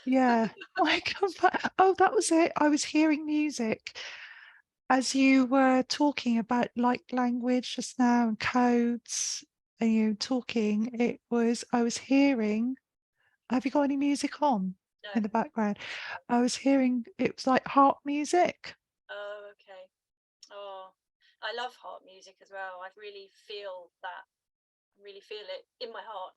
Yeah. I come back. Oh, that was it. I was hearing music as you were talking about like language just now and codes, and you talking. I was hearing. Have you got any music on No. in the background? I was hearing. It was like harp music. Oh, okay. Oh, I love harp music as well. I really feel that. Really feel it in my heart.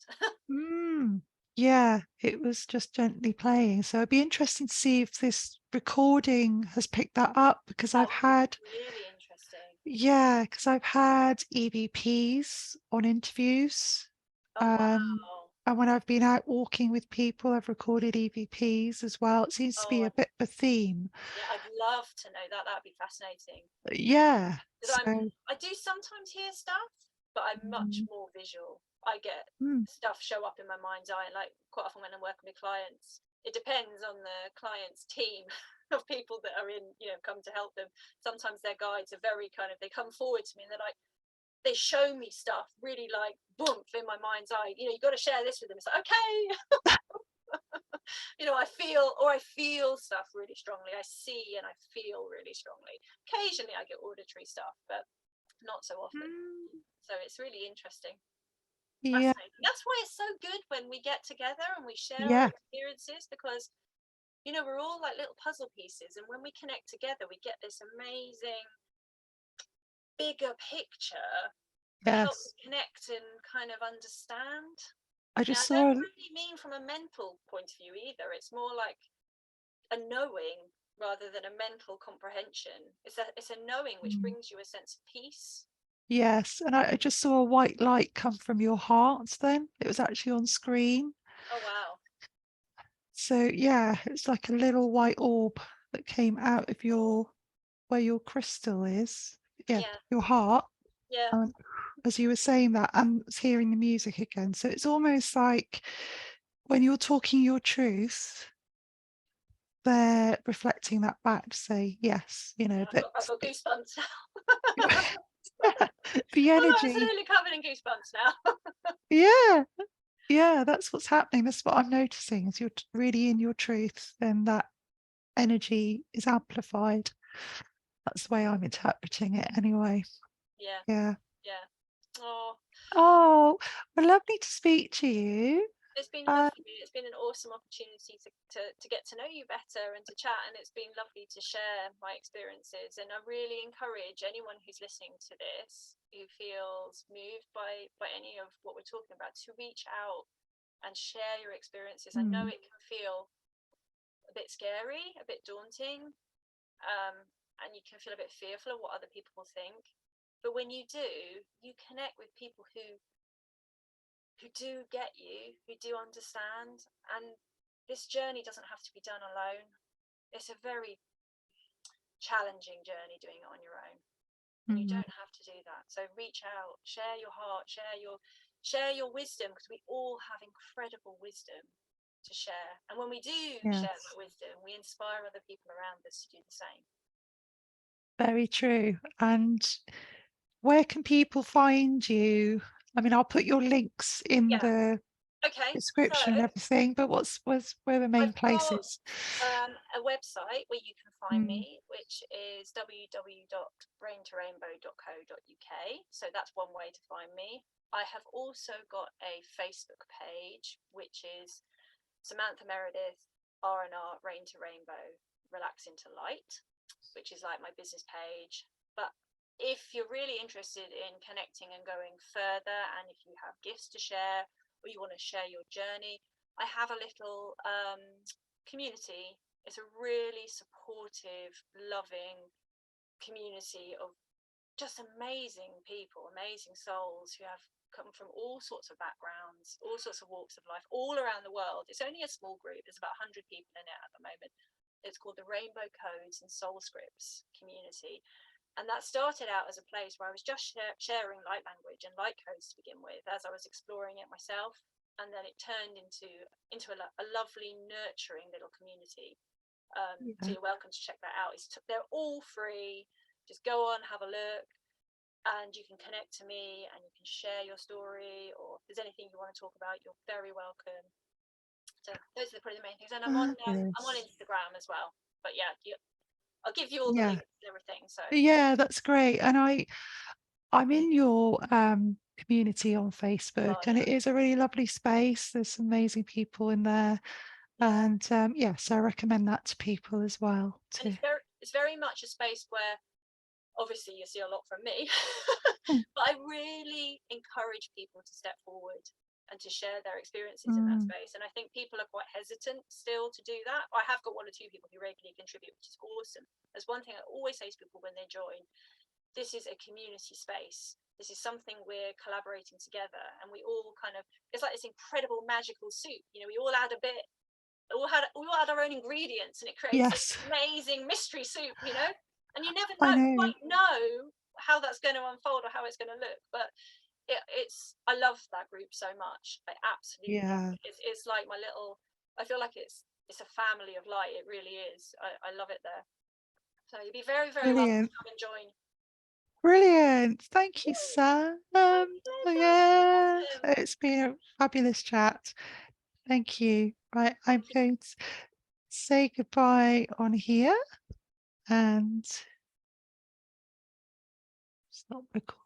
Mm, yeah, it was just gently playing. So it'd be interesting to see if this recording has picked that up because That would be really interesting. I've had EVPs on interviews. Oh, Um, wow. and when I've been out walking with people, I've recorded EVPs as well. It seems to Oh, be a bit of a theme. yeah, I'd love to know that. That'd be fascinating. Yeah. Because So, I do sometimes hear stuff, but I'm much mm, more visual. I get mm, stuff show up in my mind's eye, like quite often when I'm working with clients. It depends on the client's team of people that are in, come to help them. Sometimes their guides are very they come forward to me and they're like, they show me stuff really like boom in my mind's eye. You know, you got to share this with them. It's like, okay. You know, I feel stuff really strongly. I see and I feel really strongly. Occasionally I get auditory stuff, but not so often. So it's really interesting. Yeah. Fascinating. That's why it's so good when we get together and we share our Yeah. experiences, because you know, we're all like little puzzle pieces, and when we connect together we get this amazing bigger picture that helps Yes. us connect and kind of understand. I And just I saw. don't really mean from a mental point of view either. It's more like a knowing rather than a mental comprehension. It's a knowing which brings you a sense of peace. Yes, and I just saw a white light come from your heart then. It was actually on screen. Oh wow. So yeah, it's like a little white orb that came out of your where your crystal is. Yeah, Yeah. your heart. Yeah. As you were saying that, I was hearing the music again. So it's almost like when you're talking your truth, they're reflecting that back to say, yes, you know, that I've got goosebumps the I'm energy. absolutely covered in goosebumps now. Yeah, yeah, that's what's happening. That's what I'm noticing. Is you're really in your truth, then that energy is amplified. That's the way I'm interpreting it anyway. Yeah. Yeah. Yeah. Oh, Oh, well, lovely to speak to you. it's been Uh, lovely. It's been an awesome opportunity to get to know you better and to chat. And it's been lovely to share my experiences. And I really encourage anyone who's listening to this who feels moved by any of what we're talking about to reach out and share your experiences. I know hmm, it can feel a bit scary, a bit daunting, um, and you can feel a bit fearful of what other people will think. But when you do, you connect with people who do get you, who do understand. And this journey doesn't have to be done alone. It's a very challenging journey doing it on your own. And you hmm, don't have to do that. So reach out, share your heart, share your wisdom, because we all have incredible wisdom to share. And when we do share yes, that wisdom, we inspire other people around us to do the same. very true. And where can people find you? I mean, I'll put your links in Yeah. the Okay. So description and everything, but where the main I've got places? a website where you can find Mm, me, which is www.braintorainbow.co.uk. So that's one way to find me. I have also got a Facebook page, which is Samantha Meredith R&R Rain to Rainbow Relax into Light, which is like my business page. But if you're really interested in connecting and going further, and if you have gifts to share or you want to share your journey, I have a little community. It's a really supportive, loving community of just amazing people, amazing souls who have come from all sorts of backgrounds, all sorts of walks of life, all around the world. It's only a small group. There's about 100 people in it at the moment. It's called the Rainbow Codes and Soul Scripts community. And that started out as a place where I was just sharing light language and light codes to begin with as I was exploring it myself. And then it turned into a lovely, nurturing little community. So yeah. you're welcome to check that out. They're all free. Just go on, have a look, and you can connect to me and you can share your story, or if there's anything you want to talk about, you're very welcome. So those are probably the main things. And I'm on Fabulous. Instagram as well. But yeah, I'll give you all the Yeah. links and everything. So Yeah, that's great. And I'm in your community on Facebook, oh and yeah, it is a really lovely space. There's some amazing people in there. yeah. And yes, I recommend that to people as well And too. it's very much a space where obviously you see a lot from me, Mm, but I really encourage people to step forward and to share their experiences in that mm, space. And I think people are quite hesitant still to do that. I have got one or two people who regularly contribute, which is awesome. There's one thing I always say to people when they join: this is a community space. This is something we're collaborating together, and we all kind of, it's like this incredible magical soup. You know, we all add a bit, we all had our own ingredients, and it creates this yes, amazing mystery soup, and you never I know know. quite know how that's going to unfold or how it's going to look. But it's I love that group so much. I absolutely love Yeah, it. It's like my little, I feel like it's a family of light. It really is. I love it there. So you'd be very, very welcome brilliant. to come and join. Brilliant. Thank you, Yeah, Sam. my pleasure. It's been Yeah, awesome. it's been a fabulous chat. Thank you. Right, I'm Thank you. going to say goodbye on here and stop recording.